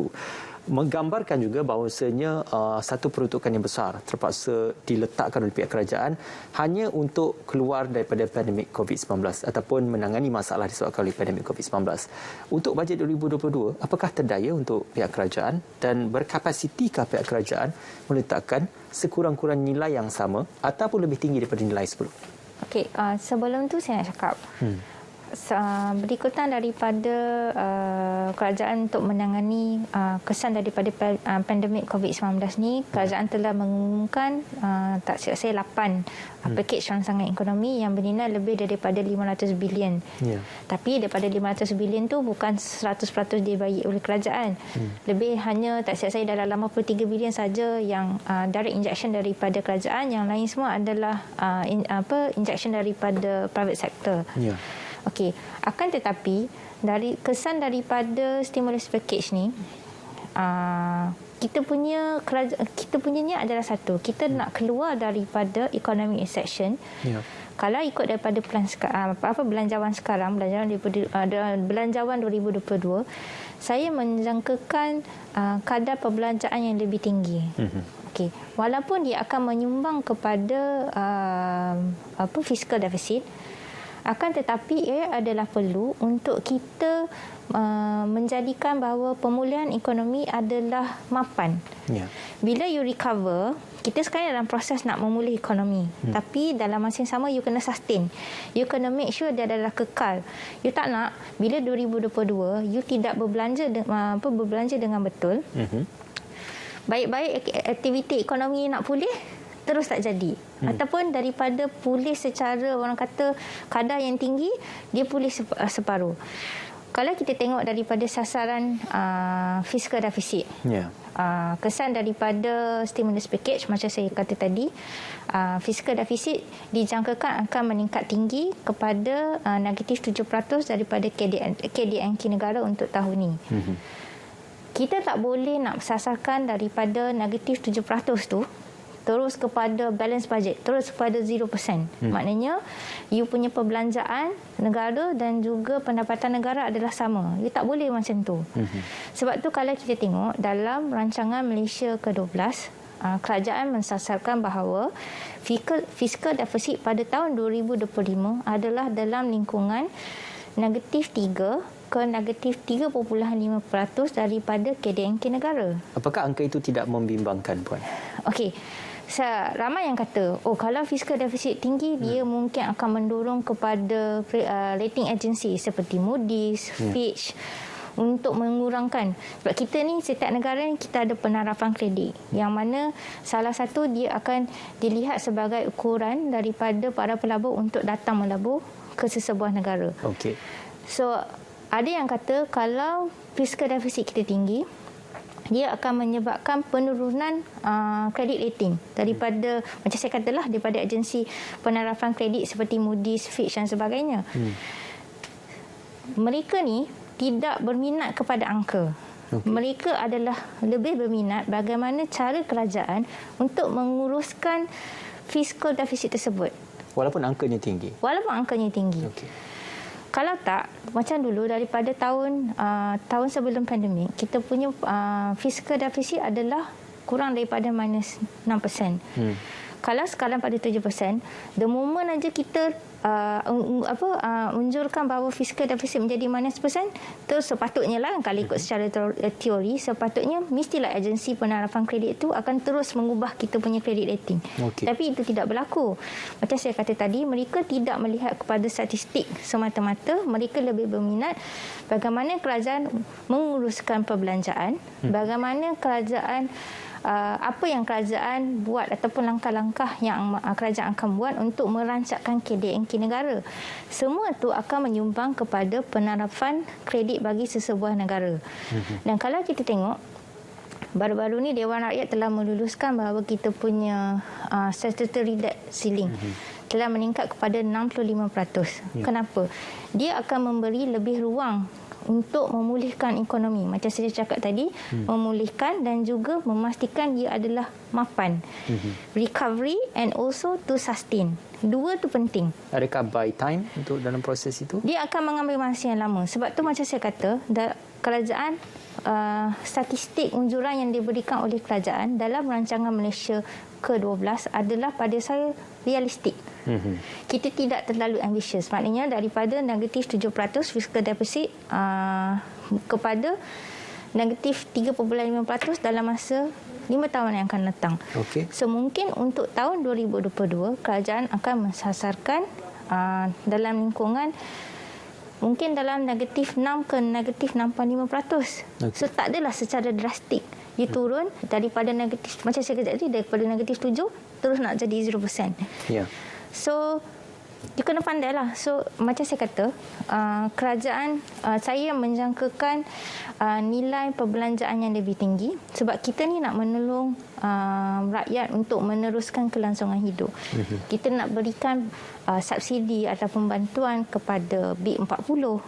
Menggambarkan juga bahawasanya satu peruntukan yang besar terpaksa diletakkan oleh pihak kerajaan hanya untuk keluar daripada pandemik COVID-19 ataupun menangani masalah disebabkan oleh pandemik COVID-19. Untuk bajet 2022, apakah terdaya untuk pihak kerajaan dan berkapasitikah pihak kerajaan meletakkan sekurang-kurang nilai yang sama ataupun lebih tinggi daripada nilai sebelum? Okey, sebelum tu saya nak cakap. Berikutan daripada kerajaan untuk menangani kesan daripada pandemik COVID-19 ni, kerajaan telah mengumumkan tak silap saya 8 pakej rangsangan ekonomi yang bernilai lebih daripada 500 bilion. Tapi daripada 500 bilion tu bukan 100% dibagi oleh kerajaan. Lebih hanya tak silap saya dalam 83 bilion saja yang direct injection daripada kerajaan, yang lain semua adalah injection daripada private sector. Okey, akan tetapi dari kesan daripada stimulus package ni, kita punyanya adalah satu, kita nak keluar daripada economic recession. Kalau ikut daripada plan belanjawan sekarang, belanjawan 2022, saya menjangkakan kadar perbelanjaan yang lebih tinggi. Okey, walaupun dia akan menyumbang kepada fiscal deficit, akan tetapi ia adalah perlu untuk kita menjadikan bahawa pemulihan ekonomi adalah mapan. Bila you recover, kita sekarang dalam proses nak memulih ekonomi. Tapi dalam masa yang sama, you kena sustain. You kena make sure dia adalah kekal. You tak nak, bila 2022, you tidak berbelanja dengan betul. Baik-baik aktiviti ekonomi nak pulih, terus tak jadi. Ataupun daripada pulih secara orang kata kadar yang tinggi, dia pulih separuh. Kalau kita tengok daripada sasaran fiscal deficit, kesan daripada stimulus package macam saya kata tadi, fiscal deficit dijangkakan akan meningkat tinggi kepada negatif 7% daripada KDNK negara untuk tahun ini. Kita tak boleh nak sasarkan daripada negatif 7% tu terus kepada balance budget, terus kepada 0%. Maknanya, you punya perbelanjaan negara dan juga pendapatan negara adalah sama. You tak boleh macam tu. Sebab tu kalau kita tengok dalam rancangan Malaysia ke-12, kerajaan mensasarkan bahawa fiscal deficit pada tahun 2025 adalah dalam lingkungan negatif 3 ke negatif 3.5% daripada KDNK negara. Apakah angka itu tidak membimbangkan, Puan? Okey. Ramai yang kata, kalau fiscal deficit tinggi, dia mungkin akan mendorong kepada rating agency seperti Moody's, Fitch untuk mengurangkan. Sebab kita ni, setiap negara ni kita ada penarapan kredit yang mana salah satu dia akan dilihat sebagai ukuran daripada para pelabur untuk datang melabur ke sesebuah negara. Okey. So, ada yang kata kalau fiscal deficit kita tinggi, dia akan menyebabkan penurunan kredit rating daripada, macam saya katalah, daripada agensi penarapan kredit seperti Moody's, Fitch dan sebagainya. Mereka ni tidak berminat kepada angka. Mereka adalah lebih berminat bagaimana cara kerajaan untuk menguruskan fiscal deficit tersebut. Walaupun angkanya tinggi. Kalau tak, macam dulu daripada tahun sebelum pandemik, kita punya fiscal deficit adalah kurang daripada minus 6%. Kalau sekarang pada 7%, the moment aja kita unjurkan bahawa fiscal deficit menjadi minus persen, terus sepatutnya lah, kalau ikut secara teori, sepatutnya mestilah agensi penarapan kredit itu akan terus mengubah kita punya kredit rating. Tapi itu tidak berlaku. Macam saya kata tadi, mereka tidak melihat kepada statistik semata-mata, mereka lebih berminat bagaimana kerajaan menguruskan perbelanjaan, bagaimana kerajaan apa yang kerajaan buat ataupun langkah-langkah yang kerajaan akan buat untuk merancangkan KDNK negara. Semua itu akan menyumbang kepada penarapan kredit bagi sesebuah negara. Dan kalau kita tengok, baru-baru ni Dewan Rakyat telah meluluskan bahawa kita punya statutory debt ceiling telah meningkat kepada 65%. Kenapa? Dia akan memberi lebih ruang untuk memulihkan ekonomi. Macam saya cakap tadi, memulihkan dan juga memastikan dia adalah mapan. Recovery and also to sustain. Dua tu penting. Adakah buy time untuk dalam proses itu? Dia akan mengambil masa yang lama. Sebab tu macam saya kata, kerajaan, statistik unjuran yang diberikan oleh kerajaan dalam rancangan Malaysia ke-12 adalah pada saya realistik. Kita tidak terlalu ambitious. Maknanya daripada negatif 7% fiscal deficit kepada negatif 3.5% dalam masa 5 tahun yang akan datang. So mungkin untuk tahun 2022 kerajaan akan mensasarkan dalam lingkungan mungkin dalam negatif 6 ke negatif 6.5%. So tak adalah secara drastik dia turun daripada negatif, macam saya kata tadi, daripada negatif 7 terus nak jadi 0%. So you kena pandai lah. So macam saya kata, kerajaan, saya menjangkakan nilai perbelanjaan yang lebih tinggi sebab kita ni nak menolong rakyat untuk meneruskan kelangsungan hidup. Kita nak berikan subsidi ataupun bantuan kepada B40,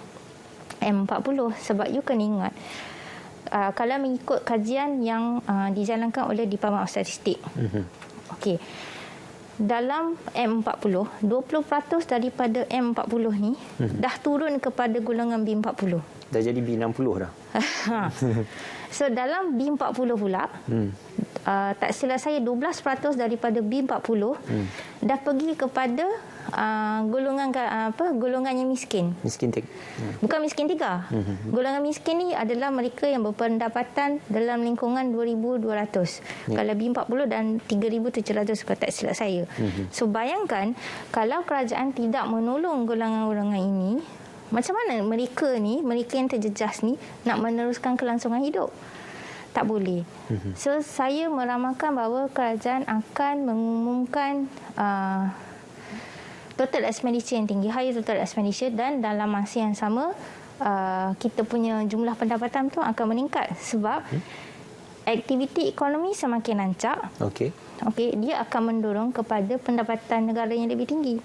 M40 sebab you kena ingat, kalau mengikut kajian yang dijalankan oleh Department of Statistik, dalam M40, 20% daripada M40 ni dah turun kepada golongan B40. Dah jadi B60 dah. So dalam B40 pula, tak silap saya 12% daripada B40 dah pergi kepada golongan yang miskin. Bukan miskin 3. Golongan miskin ni adalah mereka yang berpendapatan dalam lingkungan 2,200. Kalau B40 dan 3,700 kalau tak silap saya. So bayangkan kalau kerajaan tidak menolong golongan-golongan ini, macam mana mereka yang terjejas ni nak meneruskan kelangsungan hidup? Tak boleh. So saya meramalkan bahawa kerajaan akan mengumumkan total expenditure yang tinggi, higher total expenditure, dan dalam masa yang sama kita punya jumlah pendapatan tu akan meningkat sebab aktiviti ekonomi semakin rancak. Dia akan mendorong kepada pendapatan negara yang lebih tinggi.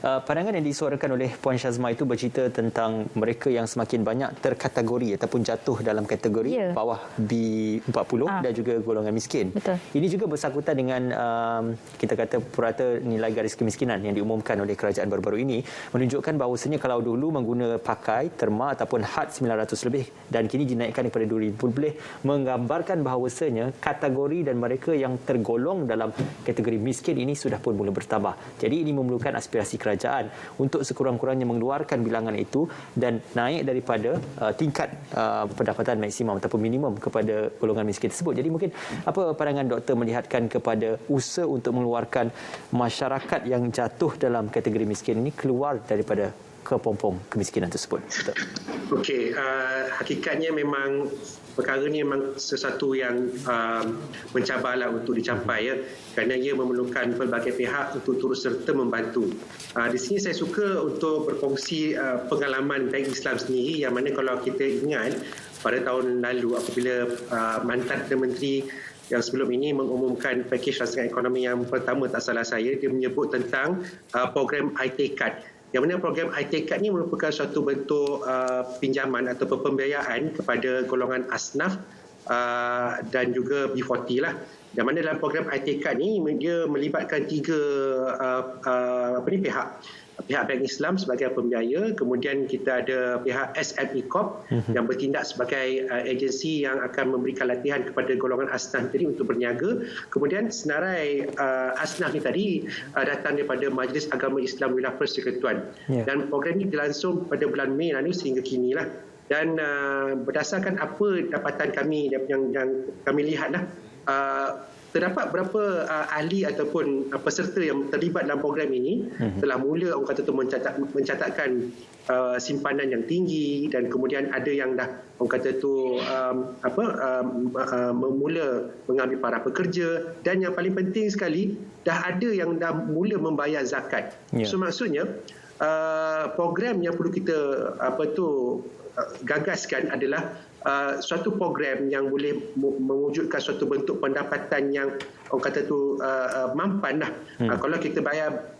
Pandangan yang disuarakan oleh Puan Syazma itu bercerita tentang mereka yang semakin banyak terkategori ataupun jatuh dalam kategori bawah B40 dan juga golongan miskin. Ini juga bersangkutan dengan kita kata purata nilai garis kemiskinan yang diumumkan oleh kerajaan baru-baru ini, menunjukkan bahawasanya kalau dulu mengguna pakai, terma ataupun had 900 lebih dan kini dinaikkan kepada 2,000 lebih, menggambarkan bahawasanya kategori dan mereka yang tergolong dalam kategori miskin ini sudah pun mula bertambah. Jadi ini memerlukan aspirasi kerajaan untuk sekurang-kurangnya mengeluarkan bilangan itu dan naik daripada tingkat pendapatan maksimum ataupun minimum kepada golongan miskin tersebut. Jadi mungkin apa pandangan doktor melihatkan kepada usaha untuk mengeluarkan masyarakat yang jatuh dalam kategori miskin ini keluar daripada kepompong kemiskinan tersebut? Okey, hakikatnya memang perkara ni memang sesuatu yang mencabarlah untuk dicapai ya, kerana ia memerlukan pelbagai pihak untuk turut serta membantu. Di sini saya suka untuk berkongsi pengalaman Bank Islam sendiri, yang mana kalau kita ingat pada tahun lalu apabila mantan Perdana Menteri yang sebelum ini mengumumkan pakej rancangan ekonomi yang pertama, tak salah saya, dia menyebut tentang program iTakeCard. Yang mana program iTakeCard ini merupakan suatu bentuk pinjaman atau pembiayaan kepada golongan asnaf dan juga B40 lah. Yang mana dalam program iTakeCard ni dia melibatkan tiga pihak. Pihak Bank Islam sebagai pembiaya, kemudian kita ada pihak SME Corp yang bertindak sebagai agensi yang akan memberikan latihan kepada golongan asnaf tadi untuk berniaga. Kemudian senarai asnaf ni tadi datang daripada Majlis Agama Islam Wilayah Persekutuan. Dan program ini berlangsung pada bulan Mei lalu sehingga kini lah. Dan berdasarkan apa dapatan kami yang kami lihatlah, terdapat berapa ahli ataupun peserta yang terlibat dalam program ini telah mula orang kata tu mencatatkan simpanan yang tinggi, dan kemudian ada yang dah orang kata tu mula mengambil para pekerja, dan yang paling penting sekali dah ada yang dah mula membayar zakat. So maksudnya program yang perlu kita gagaskan adalah suatu program yang boleh mewujudkan suatu bentuk pendapatan yang orang kata tu mampan lah. Kalau kita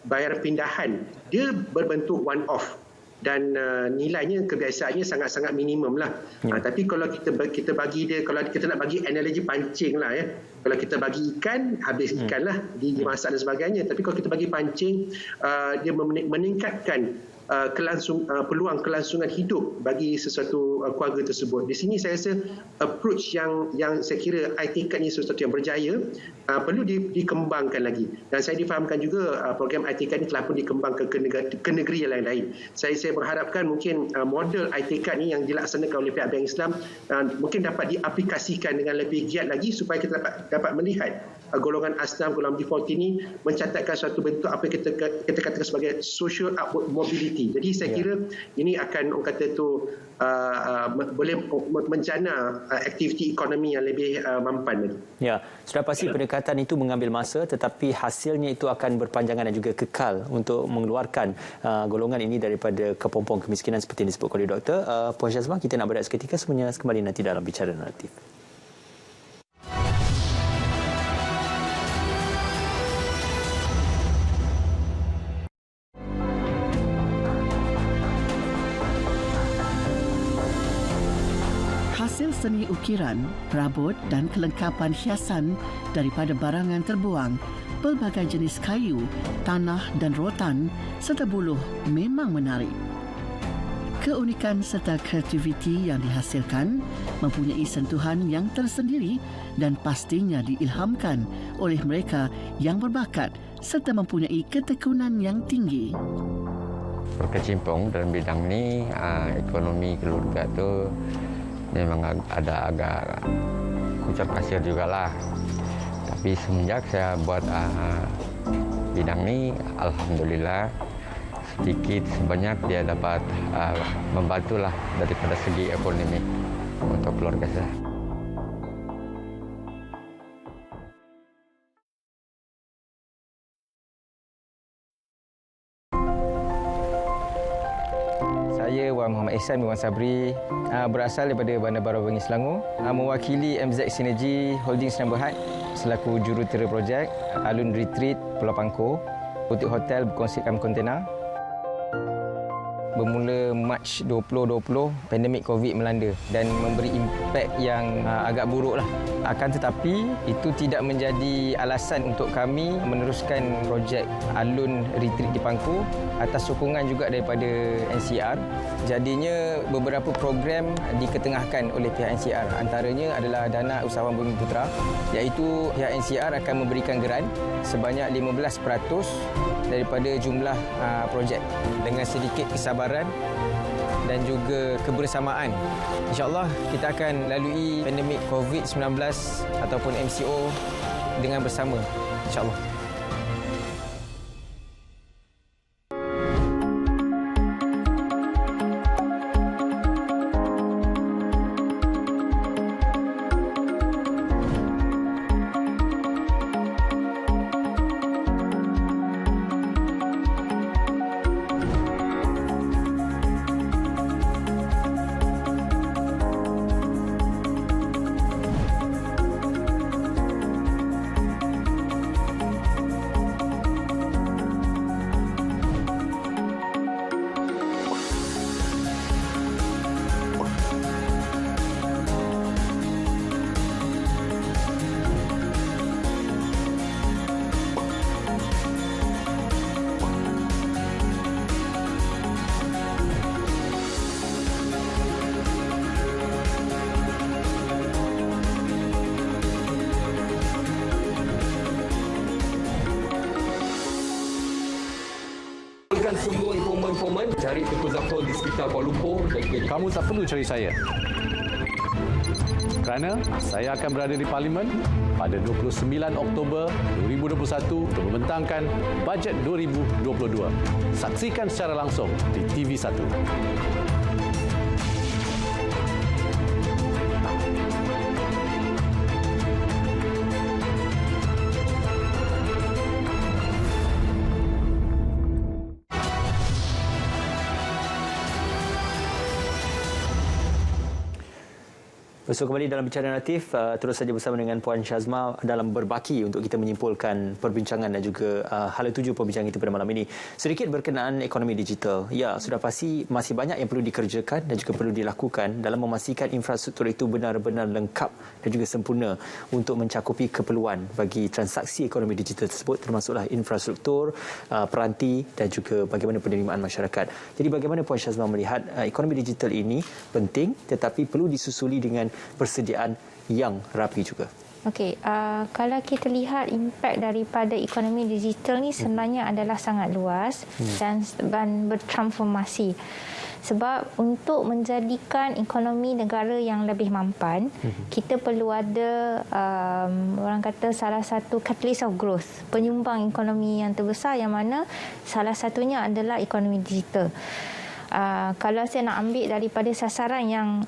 bayar pindahan, dia berbentuk one off dan nilainya kebiasaannya sangat-sangat minimum lah. Tapi kalau kita bagi dia, kalau kita nak bagi analogi pancing lah ya, kalau kita bagi ikan, habis ikan lah dimasak dan sebagainya. Tapi kalau kita bagi pancing, dia meningkatkan peluang kelangsungan hidup bagi sesuatu keluarga tersebut. Di sini saya rasa approach yang saya kira iTakeCard ni sesuatu yang berjaya, perlu dikembangkan lagi. Dan saya difahamkan juga program iTakeCard ni telah pun dikembangkan ke negeri yang lain-lain. Saya berharapkan mungkin model iTakeCard ni yang dilaksanakan oleh pihak Bank Islam mungkin dapat diaplikasikan dengan lebih giat lagi supaya kita dapat melihat golongan asnaf, golongan B40 ini mencatatkan suatu bentuk apa yang kita katakan sebagai social upward mobility. Jadi saya kira ini akan orang kata tu boleh menjana aktiviti ekonomi yang lebih mampan lagi. Ya, sudah pasti pendekatan itu mengambil masa, tetapi hasilnya itu akan berpanjangan dan juga kekal untuk mengeluarkan golongan ini daripada kepompong kemiskinan seperti yang disebut oleh Doktor. Puan Syazma, kita nak berehat seketika, semuanya kembali nanti dalam Bicara Naratif. Hasil seni ukiran, perabot dan kelengkapan hiasan daripada barangan terbuang, pelbagai jenis kayu, tanah dan rotan serta buluh memang menarik. Keunikan serta kreativiti yang dihasilkan mempunyai sentuhan yang tersendiri dan pastinya diilhamkan oleh mereka yang berbakat serta mempunyai ketekunan yang tinggi. Berkecimpung dalam bidang ni, ekonomi keluarga tu memang ada agak kucar kasir jugalah. Tapi semenjak saya buat bidang ni, alhamdulillah sedikit sebanyak dia dapat membantulah daripada segi ekonomi untuk keluarga saya. Saya Wan Muhammad Ihsan bin Wan Sabri, berasal daripada Bandar Baru Bangi Selangor, mewakili MZ Synergy Holdings No. Berhad selaku jurutera projek Alun Retreat Pulau Pangkor, butik hotel berkonsepkan kontena. Bermula Mac 2020, pandemik COVID melanda dan memberi impak yang agak buruk lah. Akan tetapi, itu tidak menjadi alasan untuk kami meneruskan projek Alun Retreat di Pangkor atas sokongan juga daripada NCR. Jadinya beberapa program diketengahkan oleh pihak NCR. Antaranya adalah Dana Usahawan Bumi Putra, iaitu pihak NCR akan memberikan geran sebanyak 15% daripada jumlah projek dengan sedikit kesabaran dan juga kebersamaan. InsyaAllah kita akan lalui pandemik COVID-19 ataupun MCO dengan bersama, insyaAllah. semua informan-informan, cari Tengku Zafrul di sekitar Kuala Lumpur. Kamu tak perlu cari saya. Kerana saya akan berada di Parlimen pada 29 Oktober 2021 untuk membentangkan bajet 2022. Saksikan secara langsung di TV1. So, kembali dalam Bicara Naratif, terus saja bersama dengan Puan Syazma dalam berbaki untuk kita menyimpulkan perbincangan dan juga hala tuju perbincangan kita pada malam ini. Sedikit berkenaan ekonomi digital. Ya, sudah pasti masih banyak yang perlu dikerjakan dan juga perlu dilakukan dalam memastikan infrastruktur itu benar-benar lengkap dan juga sempurna untuk mencakupi keperluan bagi transaksi ekonomi digital tersebut, termasuklah infrastruktur, peranti dan juga bagaimana penerimaan masyarakat. Jadi bagaimana Puan Syazma melihat ekonomi digital ini penting tetapi perlu disusuli dengan persediaan yang rapi juga. Okey, kalau kita lihat impak daripada ekonomi digital ni sebenarnya adalah sangat luas dan bertransformasi. Sebab untuk menjadikan ekonomi negara yang lebih mampan, kita perlu ada orang kata salah satu catalyst of growth, penyumbang ekonomi yang terbesar, yang mana salah satunya adalah ekonomi digital. Kalau saya nak ambil daripada sasaran yang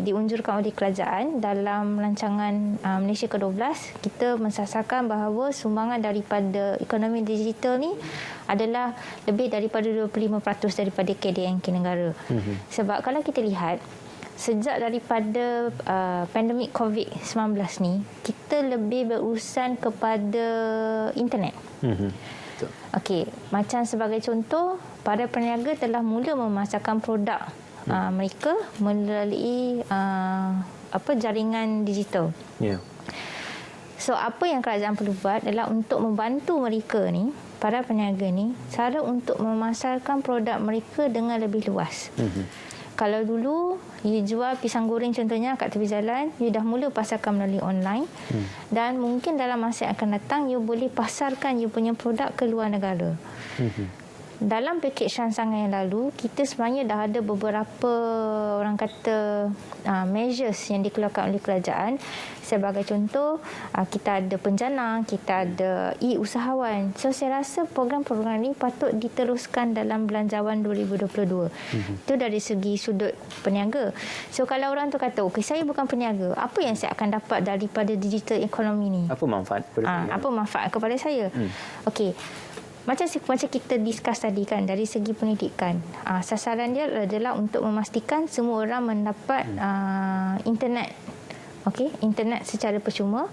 diunjurkan oleh kerajaan dalam rancangan Malaysia ke-12, kita mensasarkan bahawa sumbangan daripada ekonomi digital ni adalah lebih daripada 25% daripada KDNK negara. Sebab kalau kita lihat, sejak daripada pandemik COVID-19 ni, kita lebih berurusan kepada internet. Okey, macam sebagai contoh, para peniaga telah mula memasarkan produk mereka melalui jaringan digital. So apa yang kerajaan perlu buat adalah untuk membantu mereka ni, para peniaga ni, cara untuk memasarkan produk mereka dengan lebih luas. Kalau dulu you jual pisang goreng contohnya kat tepi jalan, you dah mula pasarkan melalui online, dan mungkin dalam masa yang akan datang you boleh pasarkan you punya produk ke luar negara. Dalam pakej rancangan yang lalu, kita sebenarnya dah ada beberapa orang kata measures yang dikeluarkan oleh kerajaan. Sebagai contoh, kita ada penjana, kita ada e-usahawan. So saya rasa program-program ini patut diteruskan dalam Belanjawan 2022. Itu dari segi sudut peniaga. So kalau orang tu kata, okey, saya bukan peniaga, apa yang saya akan dapat daripada digital ekonomi ni? Apa manfaat? Apa manfaat kepada saya? Okey. Macam kita discuss tadi kan, dari segi pendidikan, sasaran dia adalah untuk memastikan semua orang mendapat internet, internet secara percuma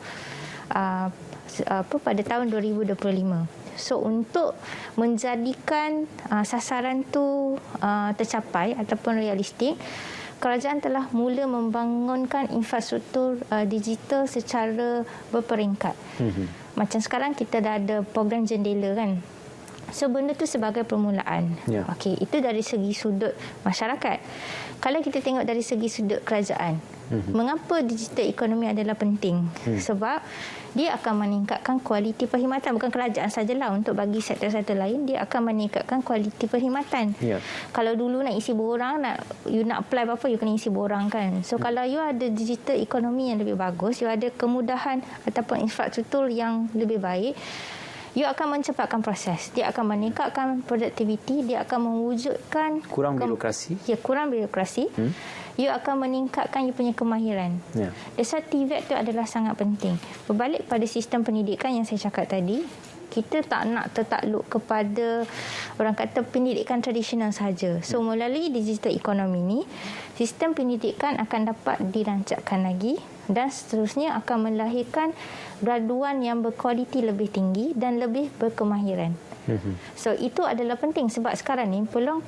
pada tahun 2025. So untuk menjadikan sasaran tu tercapai ataupun realistik, kerajaan telah mula membangunkan infrastruktur digital secara berperingkat. Macam sekarang kita dah ada program jendela kan. So benda tu sebagai permulaan. Okey, itu dari segi sudut masyarakat. Kalau kita tengok dari segi sudut kerajaan, mengapa digital ekonomi adalah penting? Sebab dia akan meningkatkan kualiti perkhidmatan, bukan kerajaan sajalah, untuk bagi sektor-sektor lain dia akan meningkatkan kualiti perkhidmatan. Kalau dulu nak isi borang, you nak apply apa-apa you kena isi borang kan. So kalau you ada digital ekonomi yang lebih bagus, you ada kemudahan ataupun infrastruktur yang lebih baik, you akan mencepatkan proses. Dia akan meningkatkan produktiviti, dia akan mewujudkan kurang birokrasi. Kurang birokrasi. You akan meningkatkan you punya kemahiran. That's why TVET tu adalah sangat penting. Berbalik pada sistem pendidikan yang saya cakap tadi, kita tak nak tertakluk kepada orang kata pendidikan tradisional saja. So melalui digital ekonomi ni, sistem pendidikan akan dapat dirancangkan lagi dan seterusnya akan melahirkan graduan yang berkualiti lebih tinggi dan lebih berkemahiran. So itu adalah penting sebab sekarang ni peluang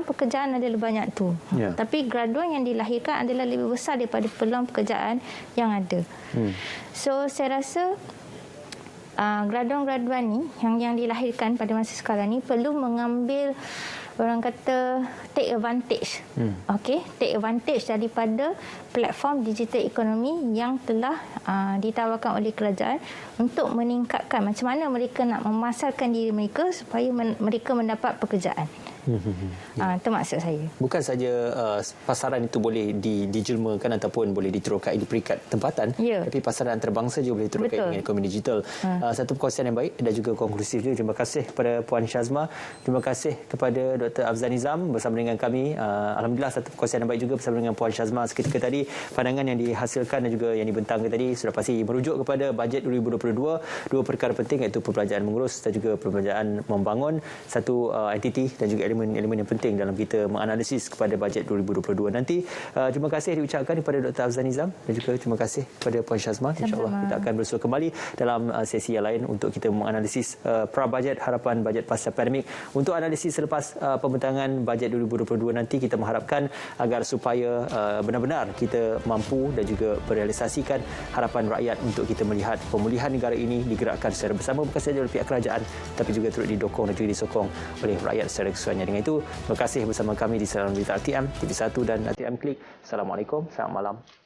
pekerjaan adalah banyak tu. Tapi graduan yang dilahirkan adalah lebih besar daripada peluang pekerjaan yang ada. So saya rasa graduan-graduan ni yang dilahirkan pada masa sekarang ni perlu mengambil, orang kata, take advantage. Okey, take advantage daripada platform digital ekonomi yang telah ditawarkan oleh kerajaan untuk meningkatkan macam mana mereka nak memasarkan diri mereka supaya mereka mendapat pekerjaan. Itu maksud saya. Bukan saja pasaran itu boleh dijelmakan ataupun boleh diterokai di peringkat tempatan, tapi pasaran antarabangsa juga boleh diterokai dengan ekonomi digital. Satu perkongsian yang baik dan juga konklusif juga. Terima kasih kepada Puan Syazma. Terima kasih kepada Dr. Afzal Nizam bersama dengan kami. Alhamdulillah, satu perkongsian yang baik juga bersama dengan Puan Syazma seketika tadi. Pandangan yang dihasilkan dan juga yang dibentangkan tadi sudah pasti merujuk kepada bajet 2022. Dua perkara penting, iaitu perbelanjaan mengurus dan juga perbelanjaan membangun satu entiti dan juga elemen yang penting dalam kita menganalisis kepada bajet 2022 nanti. Terima kasih diucapkan kepada Dr. Afzal Nizam dan juga terima kasih kepada Puan Syazma. InsyaAllah kita akan bersua kembali dalam sesi yang lain untuk kita menganalisis pra-bajet, harapan bajet pasca pandemik. Untuk analisis selepas pembentangan bajet 2022 nanti, kita mengharapkan agar supaya benar-benar kita mampu dan juga merealisasikan harapan rakyat untuk kita melihat pemulihan negara ini digerakkan secara bersama, bukan sahaja oleh pihak kerajaan tapi juga turut didokong dan juga disokong oleh rakyat secara keseluruhannya. Dengan itu, terima kasih bersama kami di saluran berita RTM, TV1 dan RTM Klik. Assalamualaikum, selamat malam.